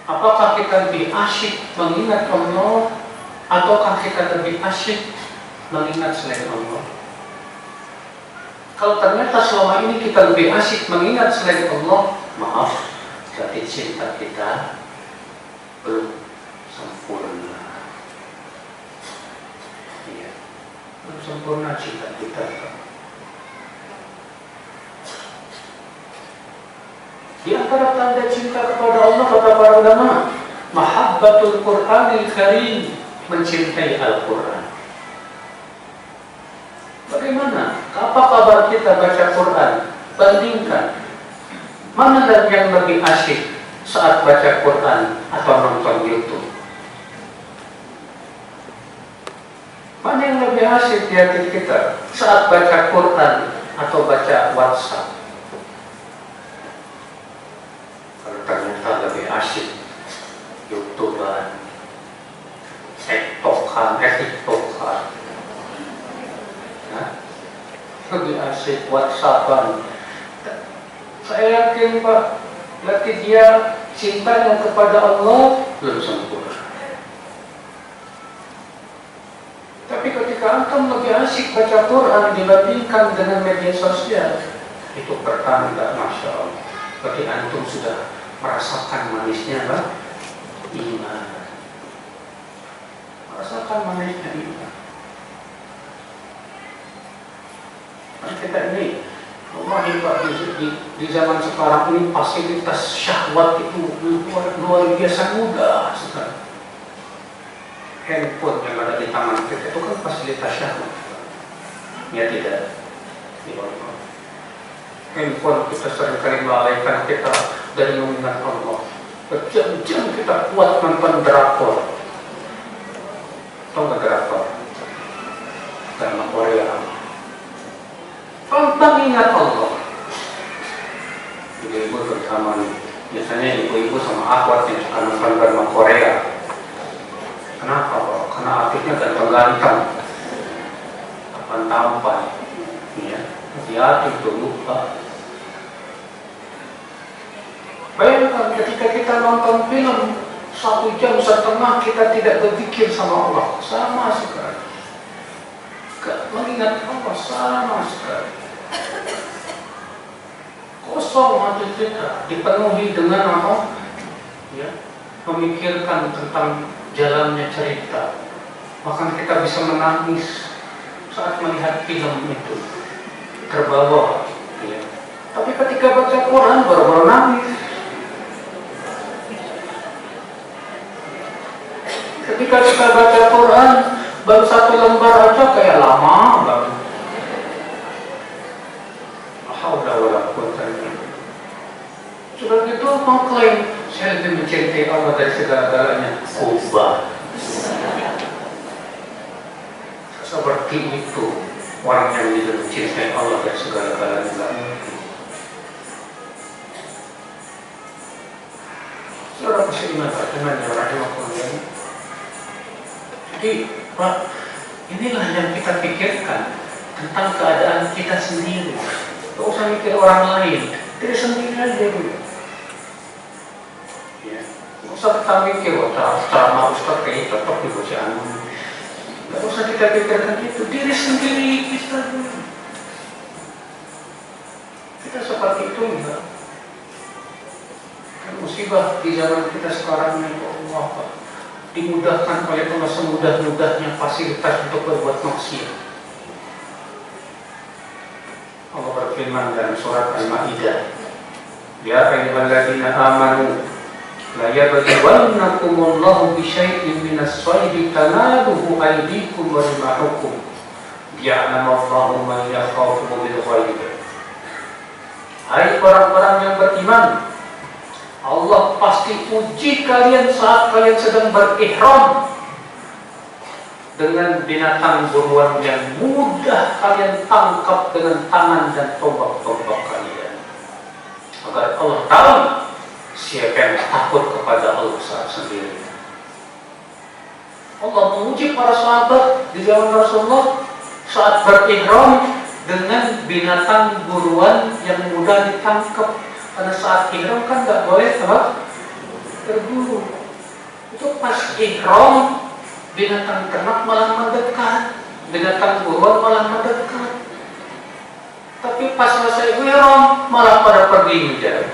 Apakah kita lebih asyik mengingat Allah, ataukah kita lebih asyik mengingat selain Allah? Kalau ternyata selama ini kita lebih asyik mengingat selain Allah, maaf, berarti cinta kita belum sempurna. Iya, belum sempurna cinta kita. Di antara tanda cinta kepada Allah, kata para ulama, mahabbatul Qur'anil Karim, mencintai Al-Quran. Bagaimana? Apa kabar kita baca Quran? Bandingkan, mana yang lebih asyik saat baca Quran atau nonton YouTube? Mana yang lebih asyik di hati kita saat baca Quran atau baca WhatsApp? Kalau ternyata lebih asyik YouTuber, TikTokan, lebih asyik WhatsAppan. Saya yakin Pak, berarti dia cintanya kepada Allah belum sempurna. Tapi ketika antum lebih asyik baca Quran dibandingkan dengan media sosial, itu pertanda, Masya Allah, berarti antum sudah merasakan manisnya Pak, iman. Merasakan manisnya iman. Kita ini, wallahi Pak, di zaman sekarang ini fasilitas syahwat itu luar biasa mudah sekali. Handphone yang ada di tangan kita itu kan fasilitas syahwat. Ya tidak? Handphone kita seringkali melalaikan kita dari mengingat Allah. Berjam-jam kita kuat nonton drakor. Tahu nggak drakor? Drama Korea. Tentang ingat Allah. Ibu-ibu terutama nih, biasanya ibu-ibu sama akhwat yang suka nonton drama Korea. Kenapa Pak? Karena artinya ganteng-ganteng, tampan-tampan, ya. Hati-hati itu lupa. Bayangkan ketika kita nonton film 1,5 jam kita tidak berpikir sama Allah, sama sekali. Mengingat Allah sama sekali. Kosong hati kita, dipenuhi dengan apa? Ya, memikirkan tentang jalannya cerita. Bahkan kita bisa menangis saat melihat film itu, terbawa. Ya. Tapi ketika baca Quran baru nangis. Ketika kita baca Quran baru 1 lembar aja kayak lama banget. Haula wala quwwata illa billah. Sudah gitu mengklaim saya lebih mencintai Allah dari segala-galanya. Kubah. Seperti itu orang yang lebih mencintai Allah dari segala-galanya. Saudara muslimat dengan yang rahimahullah. Jadi Pak, inilah yang kita pikirkan tentang keadaan kita sendiri. Tidak usah mikir orang lain, diri sendiri aja dulu. Ya, tidak usah kita mikir, ceramah Ustaz kayak cocok di bacaan. Tidak usah kita pikirkan itu, diri sendiri kita dulu. Kita seperti itu enggak? Kan musibah di zaman kita sekarang ini, Allah Pak. dimudahkan oleh Allah semudah-mudahnya fasilitas untuk berbuat maksiat. Allah berfirman dalam surat Al-Maidah, ya ayyuhalladzina amanu la yabluwannakumullahu bisyai'in minas shaydi tanaluhu aydikum wa rimahukum ya'lamallahu man yakhafuhu bil ghaib. Hai orang-orang yang beriman, Allah pasti uji kalian saat kalian sedang berihram dengan binatang buruan yang mudah kalian tangkap dengan tangan dan tombak-tombak kalian, agar Allah tahu siapa yang takut kepada Allah saat sendiri. Allah menguji para sahabat di zaman Rasulullah saat berihram dengan binatang buruan yang mudah ditangkap. Karena saat ihram kan nggak boleh apa? Terburu. Itu pas ihram binatang ternak malah mendekat, binatang buruan malah mendekat. Tapi pas selesai ihram malah pada pergi menjauh.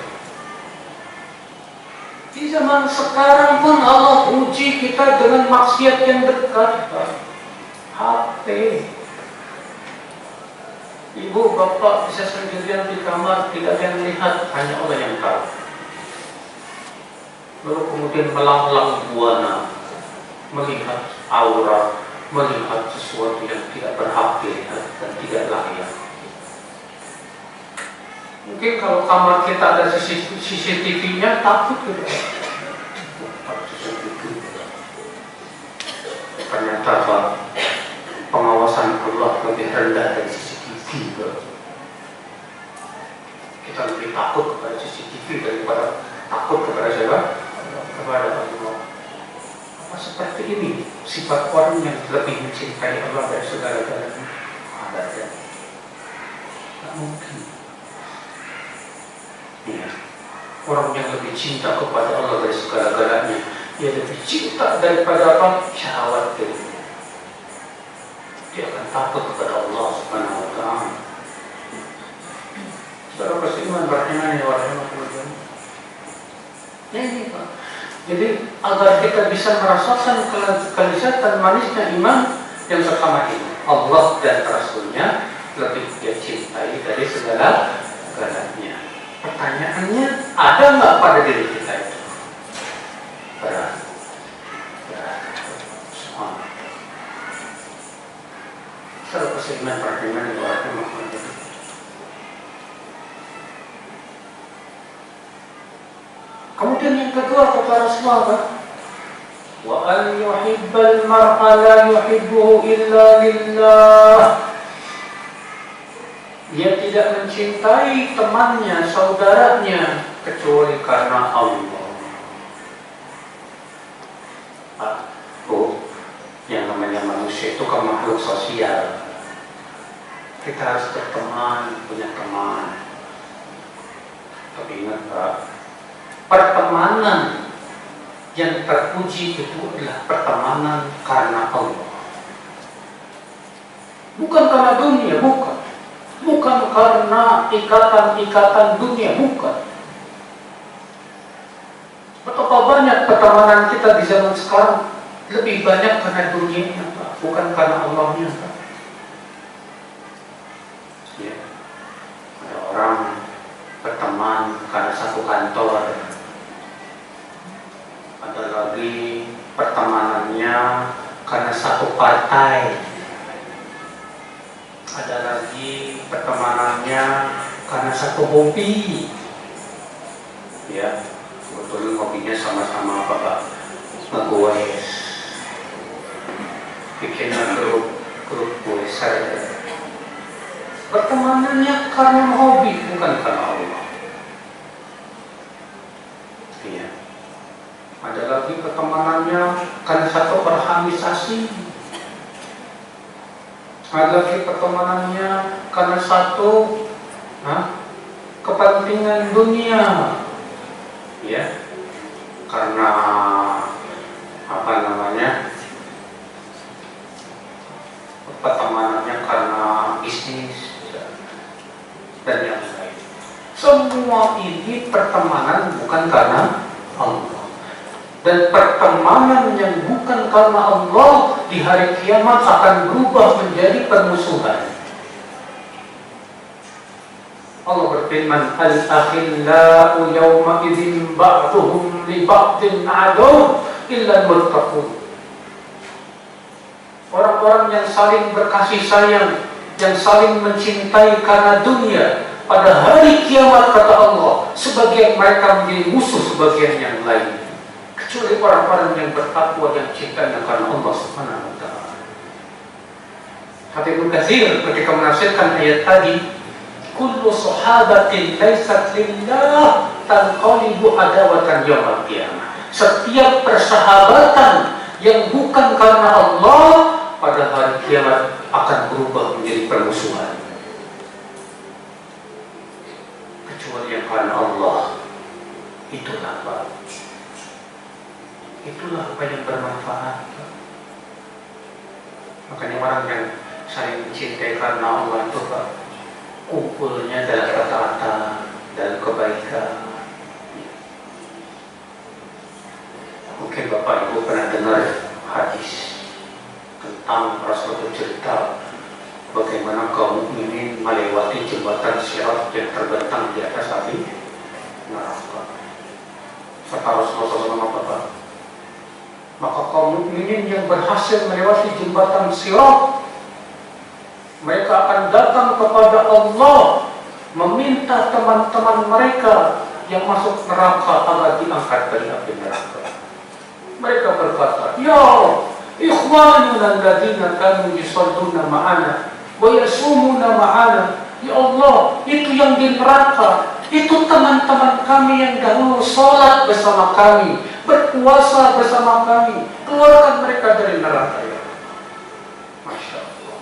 Di zaman sekarang pun Allah uji kita dengan maksiat yang dekat. HP. Ibu, bapak bisa sendirian di kamar, tidak ada yang melihat, hanya Allah yang tahu. Lalu kemudian melanglang buana, melihat aura, melihat sesuatu yang tidak berhak dilihat dan tidak layak. Mungkin kalau kamar kita ada CCTV-nya, takut juga. Ternyata Pak, pengawasan Allah lebih rendah dari CCTV. Kita lebih takut kepada CCTV daripada takut kepada siapa? Kepada Allah. Apa seperti ini sifat orang yang lebih mencintai Allah dari segala-galanya? Ada ya? Tak mungkin. Ya. Orang yang lebih cinta kepada Allah dari segala-galanya, dia lebih cinta daripada apa? Syahwat diri. Dia akan takut kepada Allah Subhanahu wa ta'ala. Saudara beriman rahimani wa rahimakumullah. Ini Pak. Jadi agar kita bisa merasakan kelezatan manisnya iman yang pertama ini, Allah dan Rasulnya lebih dia cintai dari segala-galanya. Pertanyaannya, ada nggak pada diri kita itu? Berat. Saudara beriman rahimani wa rahimakumullah. Kemudian yang kedua kata Rasulullah, wa an yuhibbal mar'a la yuhibbuhu illa lillah. Dia tidak mencintai temannya, saudaranya kecuali karena Allah. Yang namanya manusia itu kan makhluk sosial. Kita harus berteman, punya teman. Tapi ingat Pak, pertemanan yang terpuji itu adalah pertemanan karena Allah. Bukan karena dunia, bukan. Bukan karena ikatan-ikatan dunia, bukan. Betapa banyak pertemanan kita di zaman sekarang lebih banyak karena dunianya, Pak, bukan karena Allahnya, Pak. Ya. Ada orang berteman karena satu kantor. Ada lagi pertemanannya karena satu partai. Ada lagi pertemanannya karena satu hobi. Ya, kebetulan hobinya sama-sama apa, Pak? Ngegoes. Bikin grup kue saja. Pertemanannya karena hobi, bukan karena Allah. Iya. Ada lagi pertemanannya karena satu organisasi. Ada lagi pertemanannya karena satu kepentingan dunia. Ya. Karena apa namanya? Pertemanannya karena bisnis dan yang lain. Semua ini pertemanan bukan karena Allah. Dan pertemanan yang bukan karena Allah di hari kiamat akan berubah menjadi permusuhan. Allah berfirman, al-akhillau yawma idzin ba'duhum li ba'din adu illa al-muttaqun. Orang-orang yang saling berkasih sayang, yang saling mencintai karena dunia, pada hari kiamat kata Allah, sebagian mereka menjadi musuh sebagian yang lain. Kecuali orang-orang yang bertakwa, yang cintanya karena Allah Subhanahu wa ta'ala. Ibnu Katsir ketika menafsirkan ayat tadi, kullu sahabatin laysat lillah tanqalibu adawatan yaumil qiyamah. Setiap persahabatan yang bukan karena Allah pada hari kiamat akan berubah menjadi permusuhan. Kecuali yang karena Allah. Itulah apa? Itulah apa yang bermanfaat. Makanya orang yang saling mencintai karena Allah itu Pak, kumpulnya dalam kata-kata, dalam kebaikan. Mungkin Bapak Ibu pernah dengar hadis tentang Rasulullah cerita bagaimana kaum mukminin melewati jembatan Sirat yang terbentang di atas api neraka. Kata Rasulullah SAW, maka kaum mukminin yang berhasil melewati jembatan Sirat, mereka akan datang kepada Allah meminta teman-teman mereka yang masuk neraka agar diangkat dari api neraka. Mereka berkata, ya ikhwanuna alladzina kanu yusalluna ma'ana wa yasumuna ma'ana. Ya Allah, itu yang di neraka, itu teman-teman kami yang dahulu sholat bersama kami, berpuasa bersama kami. Keluarkan mereka dari neraka ya. Masya Allah.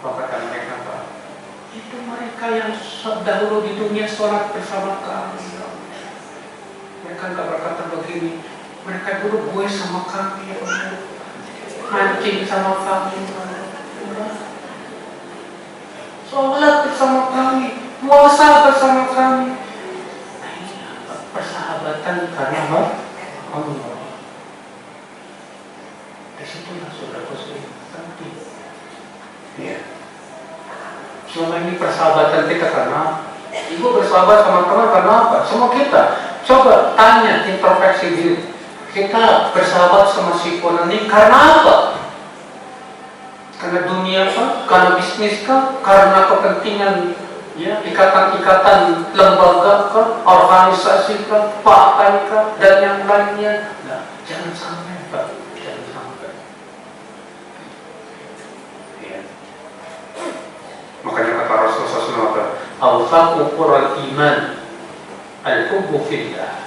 Apa kata mereka Pak? Itu mereka yang dahulu di dunia sholat bersama kami ya. Mereka enggak berkata begini, mereka dulu gue sama kami ya Allah, mancing sama kami, sholat bersama kami, puasa bersama kami. Nah, ini persahabatan karena Allah. Disitulah saudara-saudari penting. Ya. Selama ini persahabatan kita karena Ibu bersahabat sama teman karena apa? Semua kita coba tanya, introspeksi diri. Kita bersahabat sama si Fulan ini karena apa? Karena dunia kah? Karena bisnis kah? Karena kepentingan ya, ikatan-ikatan lembaga kah? Organisasi kah? Partai kah? Dan yang lainnya. Nah, jangan sampai Pak, jangan sampai. Ya. Makanya kata Rasulullah SAW, awsaqu qural iman al-hubbu fillah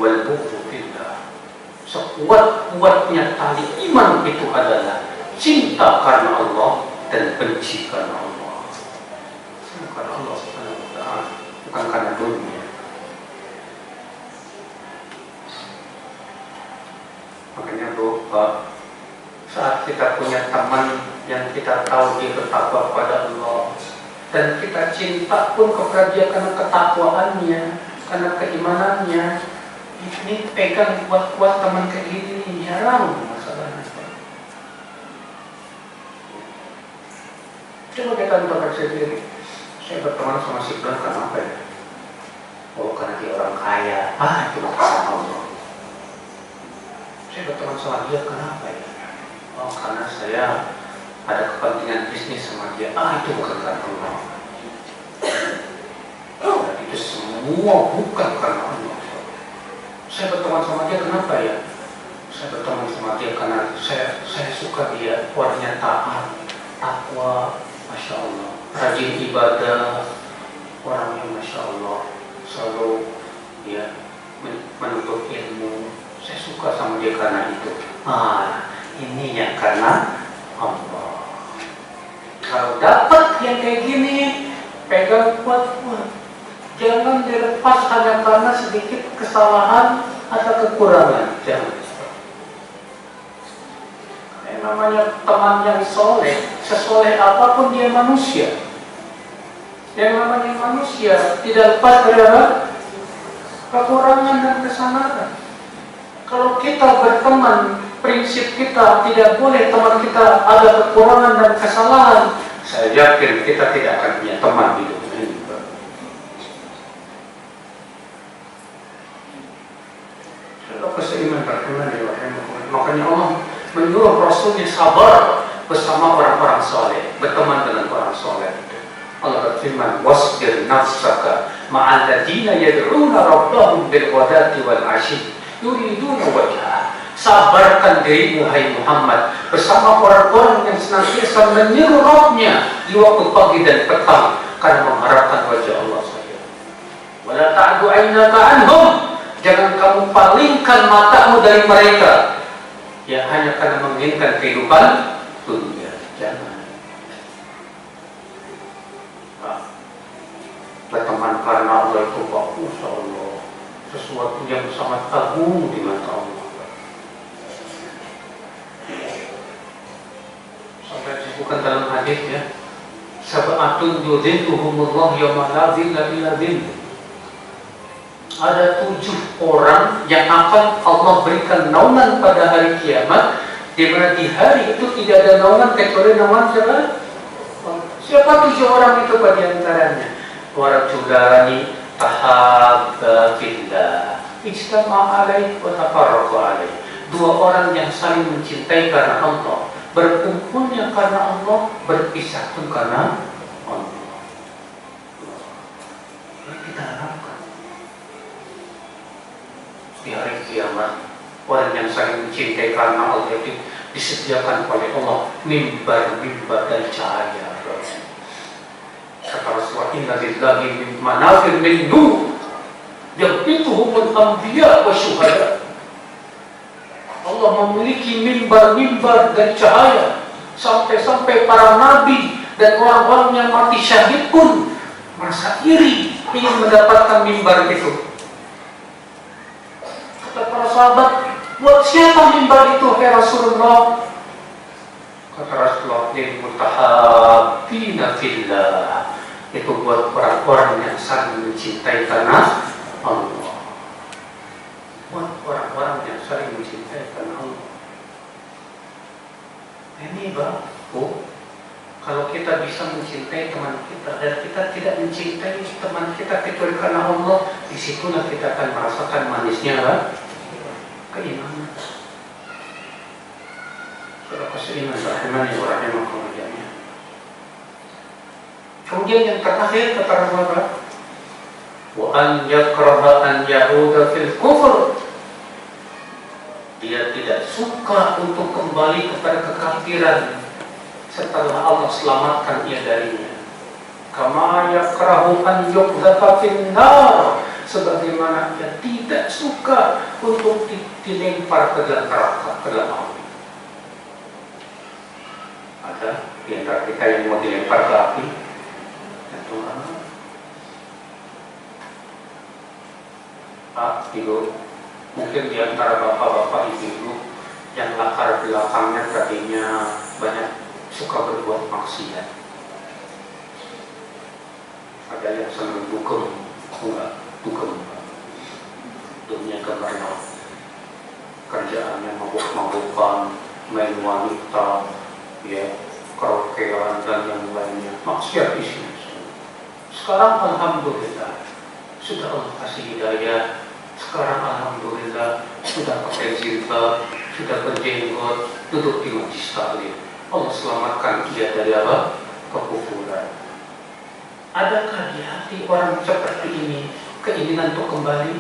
wal bughdu fillah. Sekuat-kuatnya tali iman itu adalah cinta karena Allah dan benci karena Allah. Karena Allah Subhanahu wa ta'ala, bukan karena dunia. Makanya Bapak, saat kita punya teman yang kita tahu dia bertakwa kepada Allah, dan kita cinta pun kepada dia karena ketakwaannya, karena keimanannya, ini pegang kuat-kuat teman kayak gini, jarang masalahnya. Coba kita introspeksi diri. Saya berteman sama si Fulan karena apa ya? Oh, karena dia orang kaya. Itu karena Allah. Saya berteman sama dia karena apa ya? Oh, karena saya ada kepentingan bisnis sama dia. Itu bukan karena Allah. Dan itu semua bukan karena Allah. Saya berteman sama dia kenapa ya? Saya berteman sama dia karena saya suka dia, orangnya taat, takwa, Masya Allah, rajin ibadah, orangnya Masya Allah, selalu dia menuntut ilmu. Saya suka sama dia karena itu. Ini yang karena Allah. Kalau dapat yang kayak gini, pegang kuat-kuat. Jangan dilepas hanya karena sedikit kesalahan atau kekurangan. Jangan. Yang namanya teman yang soleh, sesoleh apapun dia manusia. Yang namanya manusia tidak lepas dari kekurangan dan kesalahan. Kalau kita berteman, prinsip kita tidak boleh teman kita ada kekurangan dan kesalahan, saya yakin kita tidak akan punya teman di dunia ini. Kalau keseiman berteman di luar, makanya Allah menyuruh Rasulnya sabar bersama orang-orang soleh, berteman dengan orang soleh. Allah berfirman, wasbir nafsaka ma'al ladina yad'una rabbahum bil ghadati wal 'ashyi yuriduna wajhah. Sabarkan dirimu hai Muhammad bersama orang-orang yang senantiasa menyeru Rabbnya di waktu pagi dan petang karena mengharapkan wajah Allah saja. Wala ta'du 'ainaka anhum, jangan kamu palingkan matamu dari mereka yang hanya karena menginginkan kehidupan dunia. Jangan. Berteman karena Allah itu bagus, Allah, sesuatu yang sangat agung di mata Allah. Sampai disebutkan dalam hadis ya, sab'atun yudhilluhumullah yawma la dhilla illa dhilluh. Ada 7 orang yang akan Allah berikan naungan pada hari kiamat, di mana di hari itu tidak ada naungan kecuali naungan siapa? Siapa 7 orang itu pada antaranya? Warajulani tahabba fillah ijtama'a alaihi wa tafarraqa alaihi. 2 orang yang saling mencintai karena Allah, berkumpulnya karena Allah, berpisah pun karena Allah. Kita harapkan di hari kiamat orang yang saling mencintai karena Allah itu disediakan oleh Allah mimbar-mimbar dan cahaya. Kata Rasulullah, inna lillahi min manafir min nur yaqbituhumul anbiya wa syuhada. Allah memiliki mimbar-mimbar dan cahaya sampai-sampai para nabi dan orang-orang yang mati syahid pun merasa iri ingin mendapatkan mimbar itu. Kata para sahabat, buat siapa mimbar itu ya Rasulullah? Kata Rasulullah, lil mutahabbina fillah, itu buat orang-orang yang saling mencintai karena Allah. Buat orang-orang yang saling mencintai karena Allah. Ini bagus. Kalau kita bisa mencintai teman kita dan kita tidak mencintai teman kita kecuali karena Allah, disitulah kita akan merasakan manisnya keimanan. Surah Al-Iman rahimani wa rahimakumullah. Kemudian yang terakhir kata Rasulullah, wa an yakraha an yahuda fil kufr. Dia tidak suka untuk kembali kepada kekafiran setelah Allah selamatkan ia darinya. Kama yakrahu an yuqdhafa fin nar, sebagaimana dia tidak suka untuk dilempar ke dalam neraka, ke dalam api. Ada di antara kita yang mau dilempar ke api? Tentu ibu, mungkin di antara bapak-bapak ibu yang latar belakangnya tadinya banyak suka berbuat maksiat. Ada yang senang dugem, dunia karena kerjaannya mabuk-mabukan, main wanita, ya, karaokean dan yang lainnya, maksiat isinya. Sekarang alhamdulillah sudah Allah kasih hidayah. Sekarang alhamdulillah sudah pakai jilbab, sudah berjenggot, duduk di majlis taklim. Allah selamatkan dia dari apa? Kekufuran. Adakah di hati orang seperti ini keinginan untuk kembali?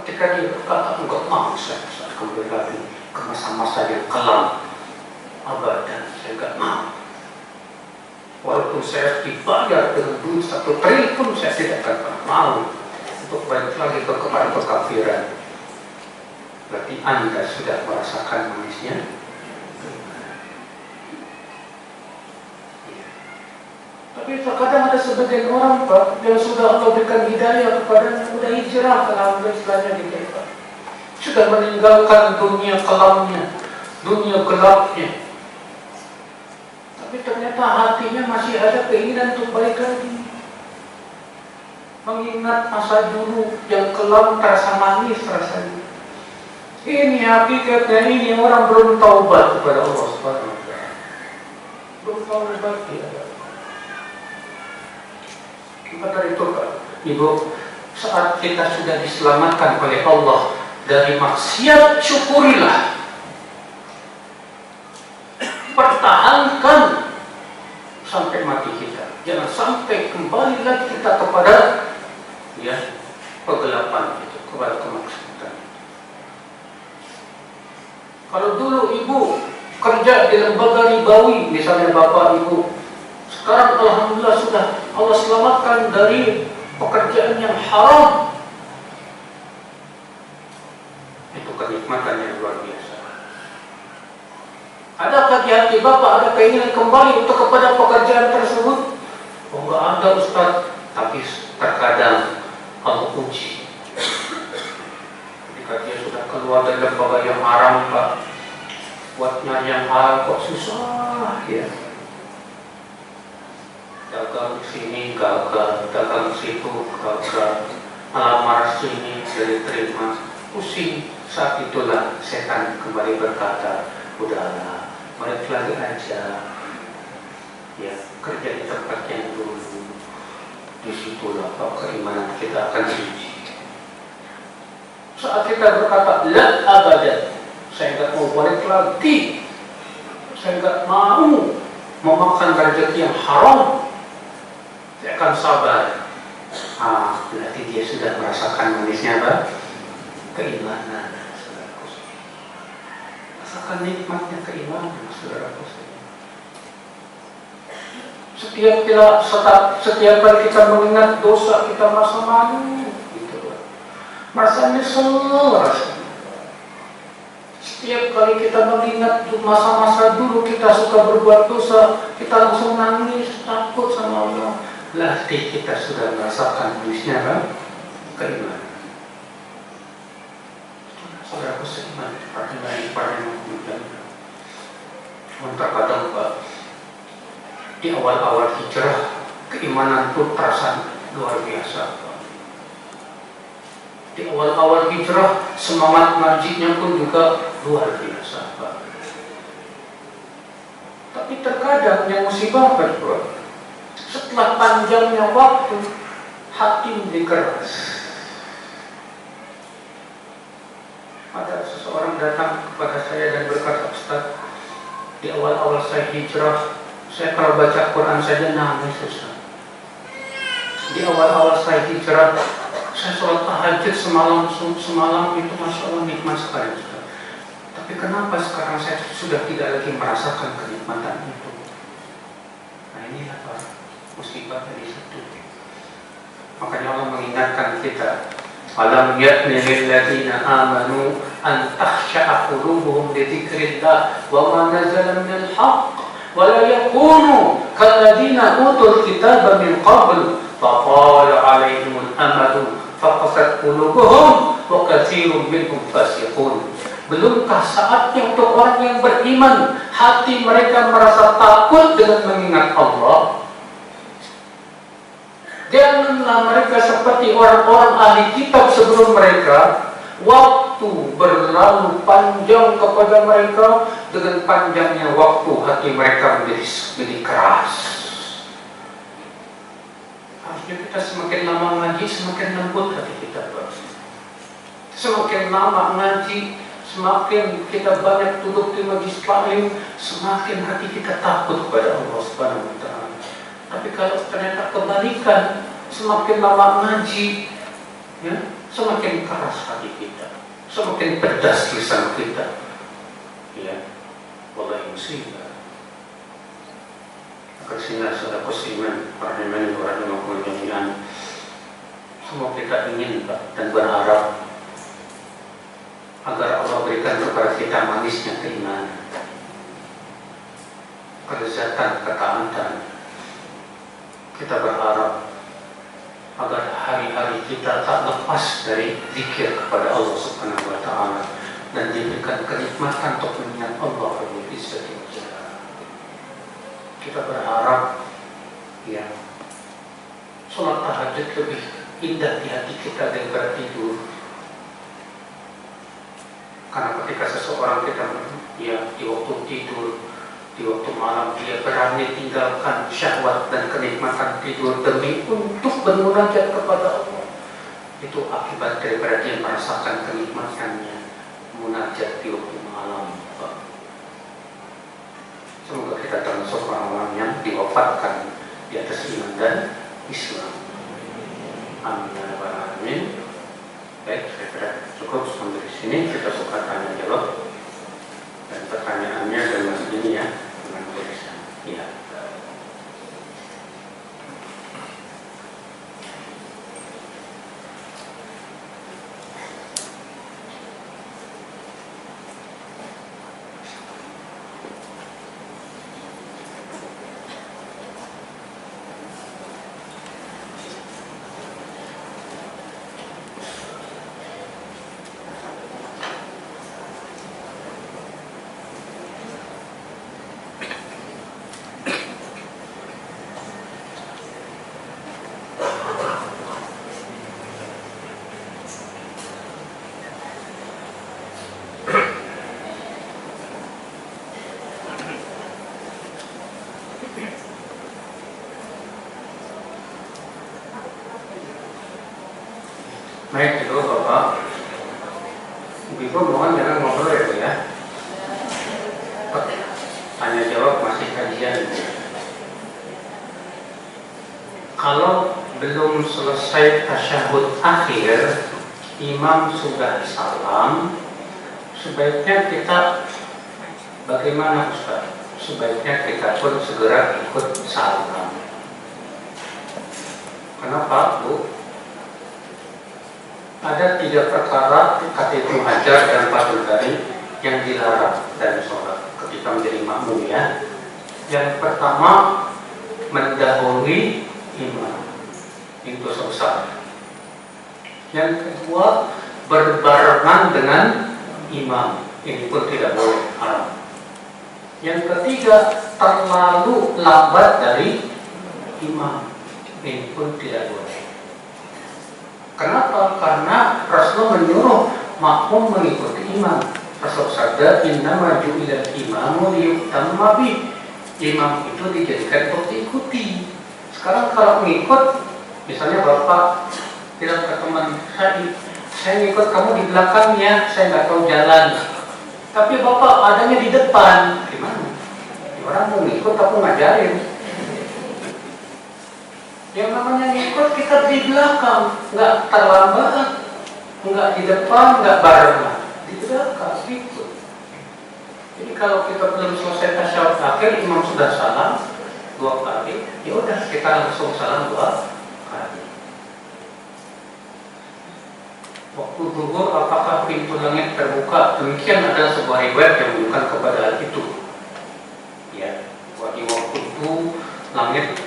Ketika dia berkata, enggak mau saya kembali lagi ke masa-masa yang kelam, abadan, saya enggak mau. Walaupun saya dibayar dengan duit 1 triliun pun saya tidak akan pernah mau untuk balik lagi kepada kekafiran. Berarti Anda sudah merasakan manisnya. Tapi terkadang ada sebagian orang Pak yang sudah Allah berikan hidayah kepadanya, sudah hijrah ke alam istilahnya gitu Pak. Sudah meninggalkan dunia kelamnya, dunia gelapnya. Tapi ternyata hatinya masih ada keinginan untuk balik lagi. mengingat masa dulu yang kelam terasa manis rasanya. Ini hakikatnya, ini orang belum taubat kepada Allah Subhanahu wa Ta'ala. Belum taubat ya. Maka dari itu Ibu, saat kita sudah diselamatkan oleh Allah dari maksiat, syukurilah. Pertahankan sampai mati kita. Jangan sampai kembali lagi kita kepada kegelapan itu, kepada kemaksiatan. Kalau dulu Ibu kerja di lembaga ribawi, misalnya Bapak Ibu, sekarang alhamdulillah sudah Allah selamatkan dari pekerjaan yang haram. Itu kenikmatan yang luar biasa. Adakah di hati Bapak ada keinginan kembali untuk kepada pekerjaan tersebut? Oh, enggak ada Ustaz. Tapi terkadang Allah uji. Ketika dia sudah keluar dari lembaga yang haram, Pak, buatnya yang halal kok susah ya. Dagang sini gagal, dagang situ gagal, alamar sini dari terima, pusing. Saat itulah setan kembali berkata, udahlah, balik lagi aja, ya kerja di tempat yang dulu. Disitulah keimanan kita akan diuji. Saat kita berkata, la abadan, saya enggak mau balik lagi, saya enggak mau memakan rezeki yang haram, saya akan sabar. Berarti dia sudah merasakan manisnya apa? Keimanan, saudaraku. Rasakan nikmatnya keimanan, saudaraku. Setiap kali kita mengingat dosa, kita merasa malu, gitu. Merasa nyesel, rasanya. Setiap kali kita mengingat masa-masa dulu kita suka berbuat dosa, kita langsung nangis, takut sama Allah. Berarti kita sudah merasakan manisnya kan? Keimanan. Saudaraku seiman, pertanyaan kemudian. Terkadang Pak, di awal-awal hijrah, keimanan itu terasa luar biasa. Di awal-awal hijrah, semangat masjidnya pun juga luar biasa, Pak. Tapi terkadang yang musibah Pak, setelah panjangnya waktu, hati menjadi keras. Ada seseorang datang kepada saya dan berkata, Ustaz, di awal-awal saya hijrah, saya kalau baca Quran saja nangis, Ustaz. Di awal-awal saya hijrah, saya sholat tahajud semalam itu Masya Allah nikmat sekali, Ustaz. Tapi kenapa sekarang saya sudah tidak lagi merasakan kenikmatan itu? Nah inilah Pak, musibah dari situ. Makanya Allah mengingatkan kita, alam ya'ni lil ladzina amanu an takhsha'a qulubuhum li dzikrillah wa ma nazala minal haqq wa la yakunu kal ladzina utul kitaba min qabl fa qala 'alaihimul amadu faqasat qulubuhum wa katsirun minhum fasiqun. Belumkah saatnya untuk orang yang beriman hati mereka merasa takut dengan mengingat Allah? Janganlah mereka seperti orang-orang ahli kitab sebelum mereka. Waktu berlalu panjang kepada mereka, dengan panjangnya waktu hati mereka menjadi keras. Harusnya kita semakin lama ngaji, semakin lembut hati kita. Semakin lama ngaji, semakin kita banyak duduk di majelis taklim, semakin hati kita takut kepada Allah Subhanahu wa Ta'ala. Tapi kalau ternyata kebalikan, semakin lama ngaji, ya, semakin keras hati kita, semakin pedas lisan kita, ya, wallahi musibah. Karena saudara muslimin, rahimani wa rahimakumullah jami'an, semua kita ingin Pak, dan berharap agar Allah berikan kepada kita manisnya keimanan, kelezatan ketaatan. Kita berharap agar hari-hari kita tak lepas dari zikir kepada Allah Subhanahu wa Ta'ala dan diberikan kenikmatan untuk mengingat Allah Rabbul Izzati wal Jalal. Kita berharap, ya, sholat tahajud lebih indah di hati kita daripada tidur. Karena ketika seseorang kita di waktu tidur, di waktu malam, dia berani tinggalkan syahwat dan kenikmatan tidur demi untuk bermunajat kepada Allah. Itu akibat daripada dia merasakan kenikmatannya munajat di waktu malam. Semoga kita termasuk orang-orang yang diwafatkan di atas iman dan Islam. Amin ya rabbal alamin. Baik, saya kira cukup sampai di sini. Kita buka tanya jawab dan pertanyaannya dengan ini ya, dengan tulisan. Ya. Baik, itu Bapak Ibu mohon jangan ngobrol ya Bu ya. Tanya jawab masih kajian. Kalau belum selesai tasyahud akhir, imam sudah salam, sebaiknya kita bagaimana Ustaz? Sebaiknya kita pun segera ikut salam. Kenapa Bu? Ada 3 perkara kata Hajar dan Fathul Bari yang dilarang dalam sholat ketika menjadi makmum ya. Yang pertama, mendahului imam, itu dosa besar. Yang kedua, berbarengan dengan imam, ini pun tidak boleh, haram. Yang ketiga, terlalu lambat dari imam, ini pun tidak boleh. Kenapa? Karena Rasulullah menyuruh makmum mengikuti imam. Rasul sabda, innama ju'ilal imamu liyutamma bih. Imam itu dijadikan untuk diikuti. Sekarang kalau mengikut, misalnya Bapak bilang ke teman, saya ngikut kamu di belakang ya, saya nggak tahu jalan. Tapi Bapak adanya di depan, gimana? Orang mau ngikut aku ngajarin. Yang namanya ngikut kita di belakang, nggak terlambat, nggak di depan, nggak barengan, di belakang ikut. Jadi kalau kita belum selesai tasyahud akhir, imam sudah salam 2 kali, ya udah kita langsung salam 2 kali. Waktu zuhur apakah pintu langit terbuka? Demikian adalah sebuah riwayat yang menunjukkan kepada hal itu. Ya, waktu itu langit,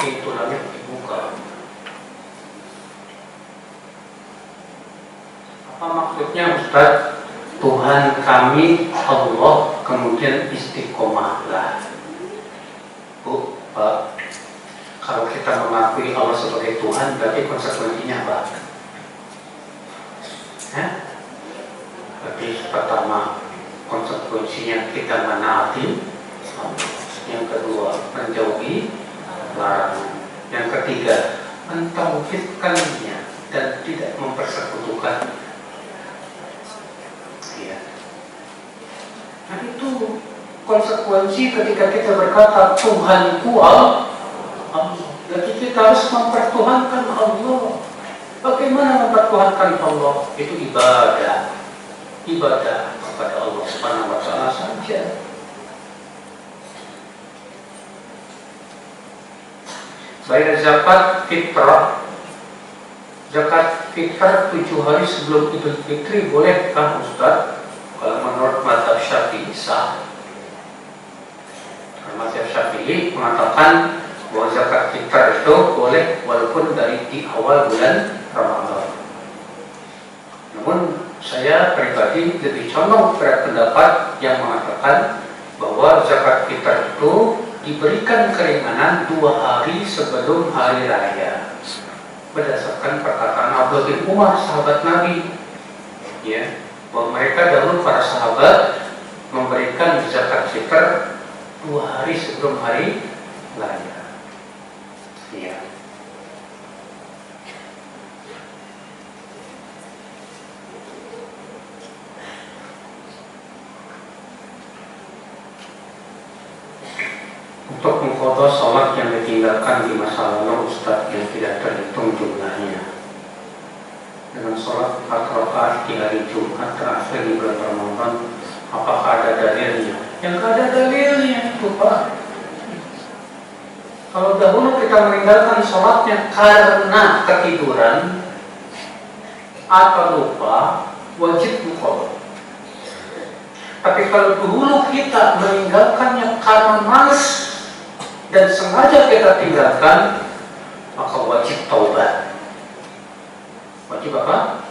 pintu langit dibuka. Apa maksudnya Ustaz? Tuhan kami Allah, kemudian istiqomahlah. Bu, Pak, kalau kita mengakui Allah sebagai Tuhan, berarti konsekuensinya apa? Berarti pertama, konsekuensinya kita menaati. Yang kedua, menjauhi larangan. Yang ketiga, mentauhidkannya dan tidak mempersekutukan. Ya. Nah itu konsekuensi ketika kita berkata Tuhanku Allah. Jadi kita harus mempertuhankan Allah. Bagaimana mempertuhankan Allah? Itu ibadah. Ibadah kepada Allah Subhanahu wa Ta'ala saja. Bayar zakat fitrah. Zakat fitrah 7 hari sebelum Idul Fitri bolehkah Ustaz? Kalau menurut mazhab Syafi'i sah. Mazhab Syafi'i mengatakan bahwa zakat fitrah itu boleh walaupun dari di awal bulan Ramadan. Namun saya pribadi lebih condong pada pendapat yang mengatakan bahwa zakat fitrah itu diberikan keringanan 2 hari sebelum hari raya. berdasarkan perkataan Abdullah bin Umar, sahabat Nabi, ya, bahwa mereka dahulu para sahabat memberikan zakat fitr 2 hari sebelum hari raya. Ya. Untuk mengqadha sholat yang ditinggalkan di masa lalu Ustadz yang tidak terhitung jumlahnya, dengan sholat 4 rakaat di hari Jumat terakhir di bulan Ramadan, apakah ada dalilnya? Yang ada dalilnya itu Pak. Kalau dahulu kita meninggalkan sholatnya karena ketiduran atau lupa, wajib mengqadha. Tapi kalau dahulu kita meninggalkannya karena malas dan sengaja kita tinggalkan, maka wajib taubat. Wajib apa?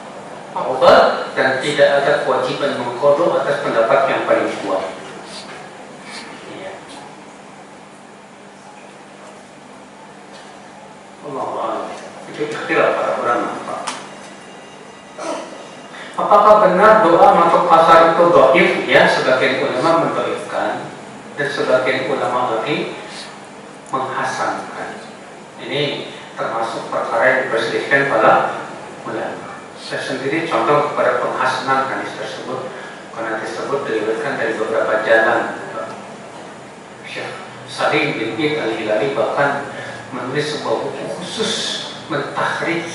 Taubat, dan tidak ada kewajiban mengqadha atas pendapat yang paling kuat. Ya. Allah, itu ikhtilaf para ulama. Apakah benar doa masuk pasar itu dhaif? Ya, sebagian ulama mendhaifkan dan sebagian ulama lagi menghasankan. Ini termasuk perkara yang diperselisihkan pada ulama. Saya sendiri contoh kepada penghasanan hadis tersebut, karena tersebut diriwayatkan dari beberapa jalan. Syekh Salim bin Id Al-Hilali bahkan menulis sebuah buku khusus mentahrid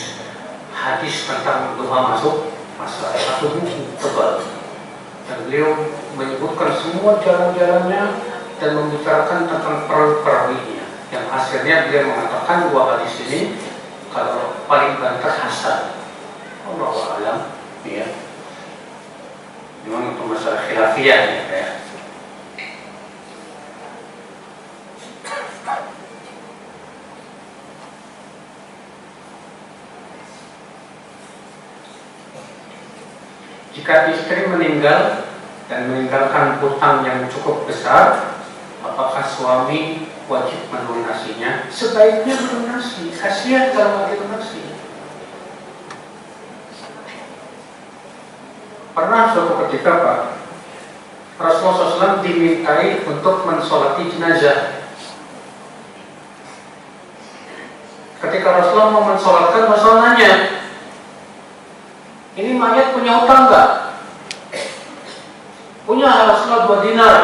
hadis tentang doa masuk pasar, satu buku tebal, dan beliau menyebutkan semua jalan-jalannya dan membicarakan tentang perawi-perawinya. Yang hasilnya beliau mengatakan dua hadis ini kalau paling banter hasan. Allahu a'lam, ya. Memang itu masalah khilafiyah ya. Jika istri meninggal dan meninggalkan hutang yang cukup besar, apakah suami wajib melunasinya? Sebaiknya melunasi. Kasihan kalau nggak dilunasi. Pernah suatu ketika Pak, Rasulullah SAW dimintai untuk mensolati jenazah. Ketika Rasulullah mau mensolatkan, Rasulullah nanya, ini mayat punya utang nggak? Punya, Rasulullah 2 dinar.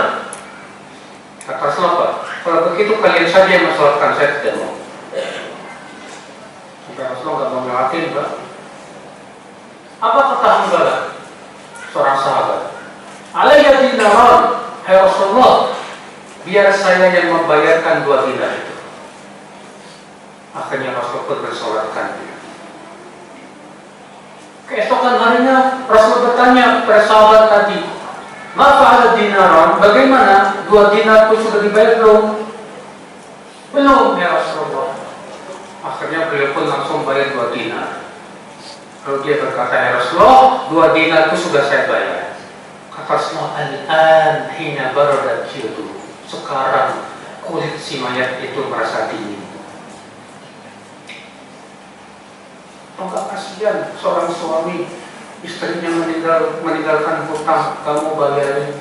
Kata Rasulullah, Pak, kalau begitu kalian saja yang mensolatkan, saya tidak mau. Sampai Rasulullah nggak mau ngelakin, Pak. Apa kata Hamzah, seorang sahabat? Alayya dinaran, hai Rasulullah, biar saya yang membayarkan 2 dinar itu. Akhirnya Rasulullah pun mensolatkan dia. Keesokan harinya Rasul bertanya kepada sahabat tadi, "Maka ada dinaran, bagaimana 2 dinar itu sudah dibayar belum?" "Belum ya Rasulullah." Akhirnya beliau pun langsung bayar 2 dinar. Lalu dia berkata, "Ya Rasulullah, 2 dinar itu sudah saya bayar." Kata Rasulullah, "Al-an hina baradat jildu." Sekarang kulit si mayat itu merasa dingin. Enggak kasihan seorang suami istrinya meninggalkan hutang, kamu bayarin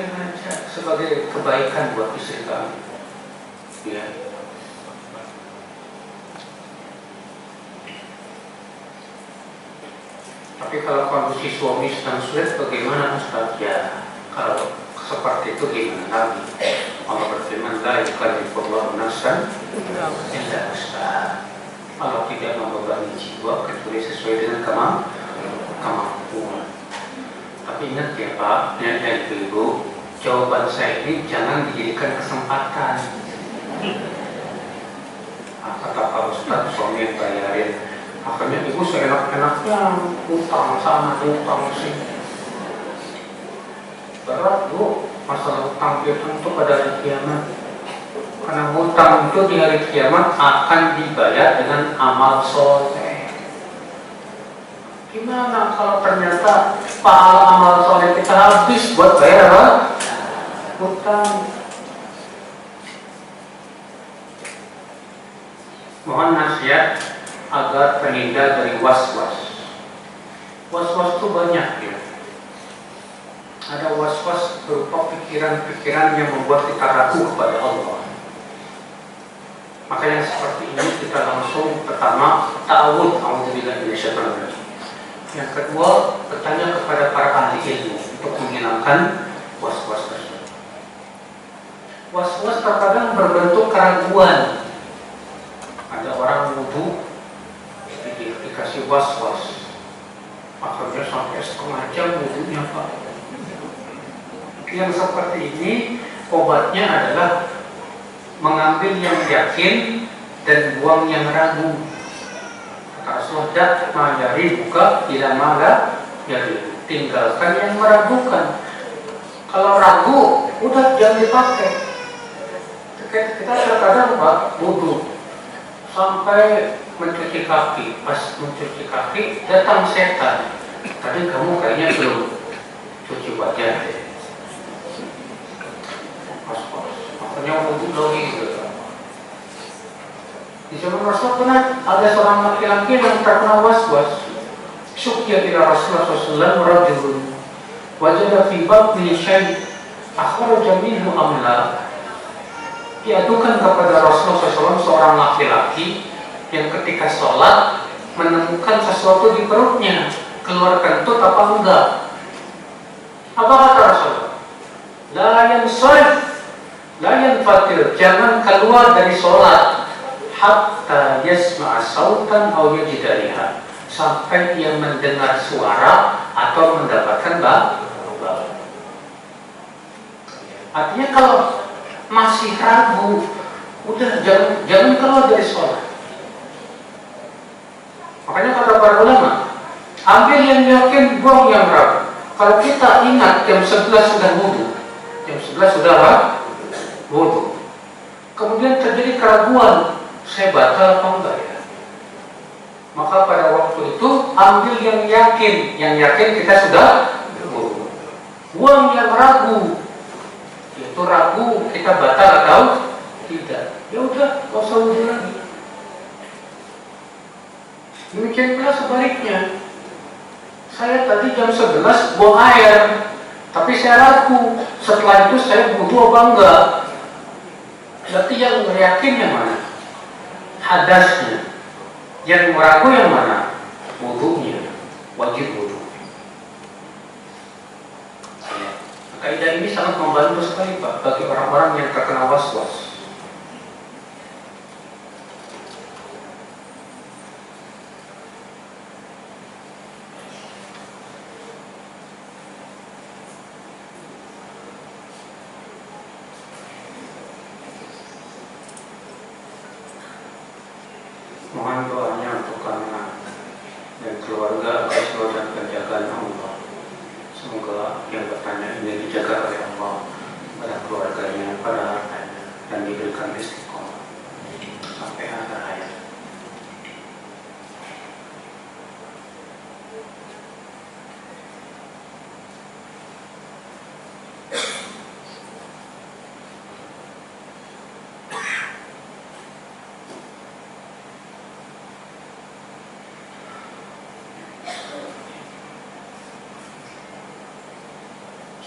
aja sebagai kebaikan buat istri kamu. Ya. Tapi kalau kondisi suami sedang sulit, bagaimana Ustaz? Ya, kalau seperti itu gimana lagi? Allah berfirman, la yukallifullahu nafsan illa wus'aha. Allah tidak membebani jiwa kecuali sesuai dengan kemampuan. Tapi ingat ya Pak, dan Ibu, jawaban saya ini jangan dijadikan kesempatan. Kata Pak Ustaz, suami yang bayarin. Akhirnya ibu seenak-enaknya utang sana, utang sini. Berat Bu, masalah utang piutang itu pada hari kiamat. Karena hutang itu di hari kiamat akan dibayar dengan amal soleh. Gimana kalau ternyata pahala amal soleh kita habis buat bayar apa? Hutang. Mohon nasihat agar terhindar dari was-was. Was-was itu banyak ya. Ada was-was berupa pikiran-pikiran yang membuat kita ragu kepada Allah. Maka yang seperti ini kita langsung pertama ta'awud, a'udzubillahi minasyaitonir rajim. Yang kedua, bertanya kepada para ahli ilmu untuk menghilangkan was-was tersebut. Was-was terkadang berbentuk keraguan. Ada orang wudhu dikasih was-was, akhirnya sampai setengah jam wudhunya Pak. Yang seperti ini obatnya adalah mengambil yang yakin dan buang yang ragu. Kata Rasulullah, dak majari buka tidak malah jadi tinggalkan yang meragukan. Kalau ragu udah jangan dipakai. Kita terkadang Pak wudhu sampai mencuci kaki, pas mencuci kaki datang setan. Tadi kamu kayaknya belum cuci wajah deh. Makanya wudhu lagi gitu. Di zaman Rasul pernah ada seorang laki-laki yang terkena was-was. Syukya ila Rasulullah SAW rajulun wajada fi batni syai' akhraja minhu amla. Diadukan kepada Rasulullah SAW seorang laki-laki yang ketika sholat menemukan sesuatu di perutnya, keluar kentut apa enggak? Apa kata Rasulullah? La yansarif, la yanfatir, jangan keluar dari sholat hatta yasma'a sautan aw yajida riha, sampai dia mendengar suara atau mendapatkan bau. Artinya kalau masih ragu, udah jangan keluar dari sholat. Makanya kata para ulama, ambil yang yakin, buang yang ragu. Kalau kita ingat jam 11 sudah wudhu, jam 11 sudah wudhu, kemudian terjadi keraguan, saya batal apa enggak ya? Maka pada waktu itu ambil yang yakin kita sudah wudhu. Buang yang ragu, itu ragu kita batal atau tidak. Ya udah, gak usah wudhu lagi. Demikian pula sebaliknya. Saya tadi jam 11 buang air, tapi saya ragu. Setelah itu saya wudhu apa enggak? Berarti yang yakin yang mana? Hadasnya. Yang ragu yang mana? Wudhunya. Wajib wudhu. Kaidah ini sangat membantu sekali Pak bagi orang-orang yang terkena was-was. Mohon doanya untuk anak dan keluarga, dan penjagaan Allah. Semoga yang bertanya ini dijaga oleh Allah pada keluarganya, pada hartanya, dan diberikan istiqomah sampai akhir hayat.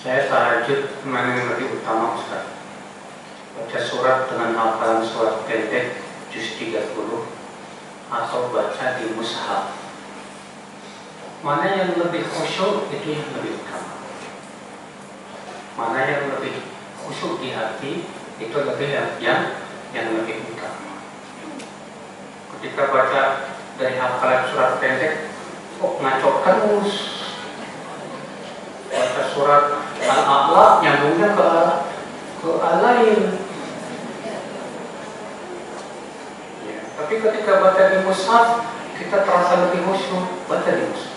Saya tahajud mana yang lebih utama Ustaz? Baca surat dengan hafalan surat pendek juz 30 atau baca di mushaf. Mana yang lebih khusyuk itu yang lebih utama. Mana yang lebih khusyuk di hati itu lebih yang lebih utama. Ketika baca dari hafalan surat pendek, kok ngaco terus. Baca surat Al-A'la nyambungnya ke Al-Lail. Ya, tapi ketika baca di mushaf kita terasa lebih khusyuk. Baca di mushaf.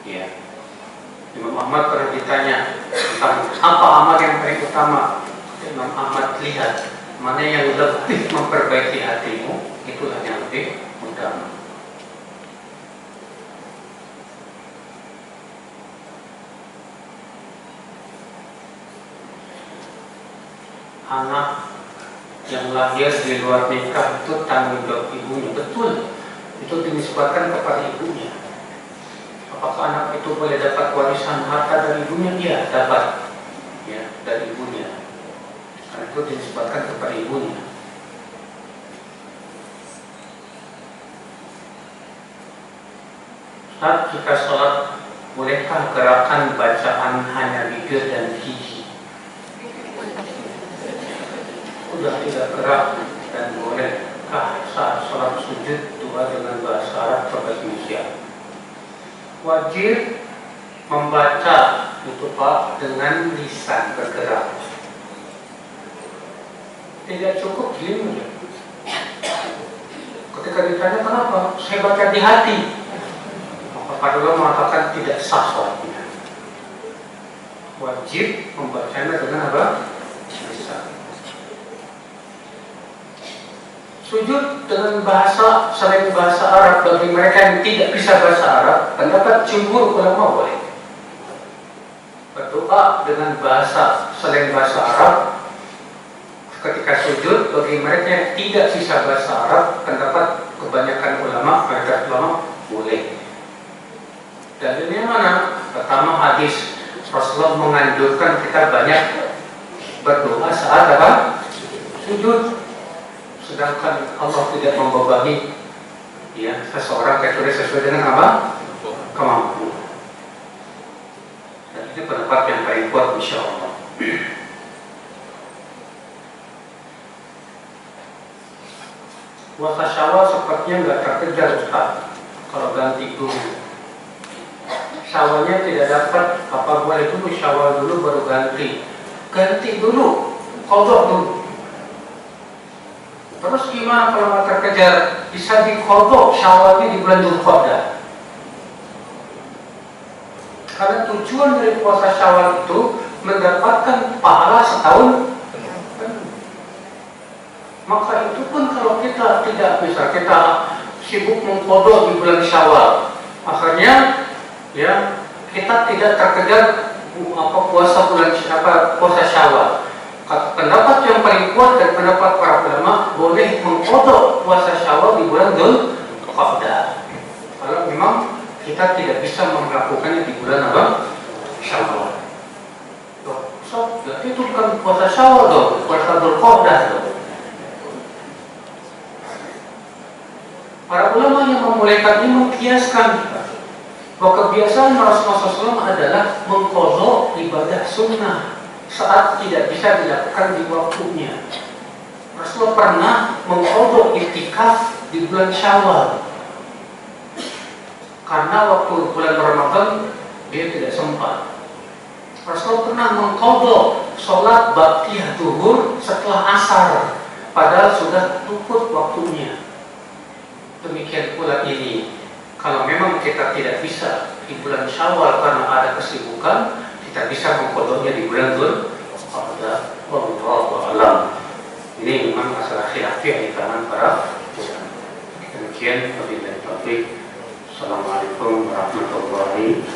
Ya. Imam Ahmad pernah ditanya tentang apa amal yang paling utama. Imam Ahmad lihat mana yang lebih memperbaiki hatimu, itulah yang lebih utama. Anak yang lahir di luar nikah itu tanggung jawab ibunya. Betul, itu dinisbatkan kepada ibunya. Apakah anak itu boleh dapat warisan harta dari ibunya? Iya, dapat, ya, dari ibunya. Karena itu dinisbatkan kepada ibunya. Saat kita sholat, bolehkah gerakan bacaan hanya bibir dan gigi? Sudah tidak gerak, dan bolehkah saat sholat sujud doa dengan bahasa Arab atau Indonesia? Wajib membaca itu Pak dengan lisan bergerak. Tidak cukup diam. Ketika ditanya kenapa, saya baca di hati. Maka para ulama mengatakan tidak sah sholatnya. Wajib membacanya dengan apa? Lisan. Sujud dengan bahasa selain bahasa Arab bagi mereka yang tidak bisa bahasa Arab, pendapat jumhur ulama boleh. Berdoa dengan bahasa selain bahasa Arab ketika sujud bagi mereka yang tidak bisa bahasa Arab, pendapat kebanyakan ulama, mayoritas ulama boleh. Dalilnya mana? Pertama, hadis Rasulullah menganjurkan kita banyak berdoa saat apa? Sujud. Sedangkan Allah tidak membebani ya seseorang kecuali sesuai dengan apa? Kemampuan. Dan ini pendapat yang paling kuat insya Allah. Puasa Syawal sepertinya nggak terkejar Ustaz kalau ganti dulu. Syawalnya tidak dapat, apa boleh dulu Syawal dulu baru ganti? Ganti dulu, qadha dulu. Terus gimana kalau nggak terkejar? Bisa diqadha Syawalnya di bulan Dzulqa'dah. Karena tujuan dari puasa Syawal itu mendapatkan pahala setahun. Maka itu pun kalau kita tidak bisa, kita sibuk mengqadha di bulan Syawal, akhirnya ya kita tidak terkejar puasa Syawal. Pendapat yang paling kuat dan pendapat para ulama boleh mengqadha puasa Syawal di bulan Dzulqa'dah. Kalau memang kita tidak bisa melakukannya di bulan apa? Syawal. So, itu bukan puasa Syawal dong, puasa Dzulqa'dah dong. Para ulama yang memulaikan ini mengkiaskan bahwa kebiasaan Rasulullah SAW adalah mengqadha ibadah sunnah saat tidak bisa dilakukan di waktunya. Rasulullah pernah mengqadha iktikaf di bulan Syawal karena waktu bulan Ramadan dia tidak sempat. Rasulullah pernah mengqadha sholat baqiyah zuhur setelah asar padahal sudah luput waktunya. Demikian pula ini, kalau memang kita tidak bisa di bulan Syawal karena ada kesibukan, kita bisa mengqadhanya di bulan Dzulqa'dah. Wallahu a'lam. Ini memang masalah khilafiyah di kalangan para ulama. Demikian wabillahi taufiq. Assalamualaikum warahmatullahi wabarakatuh.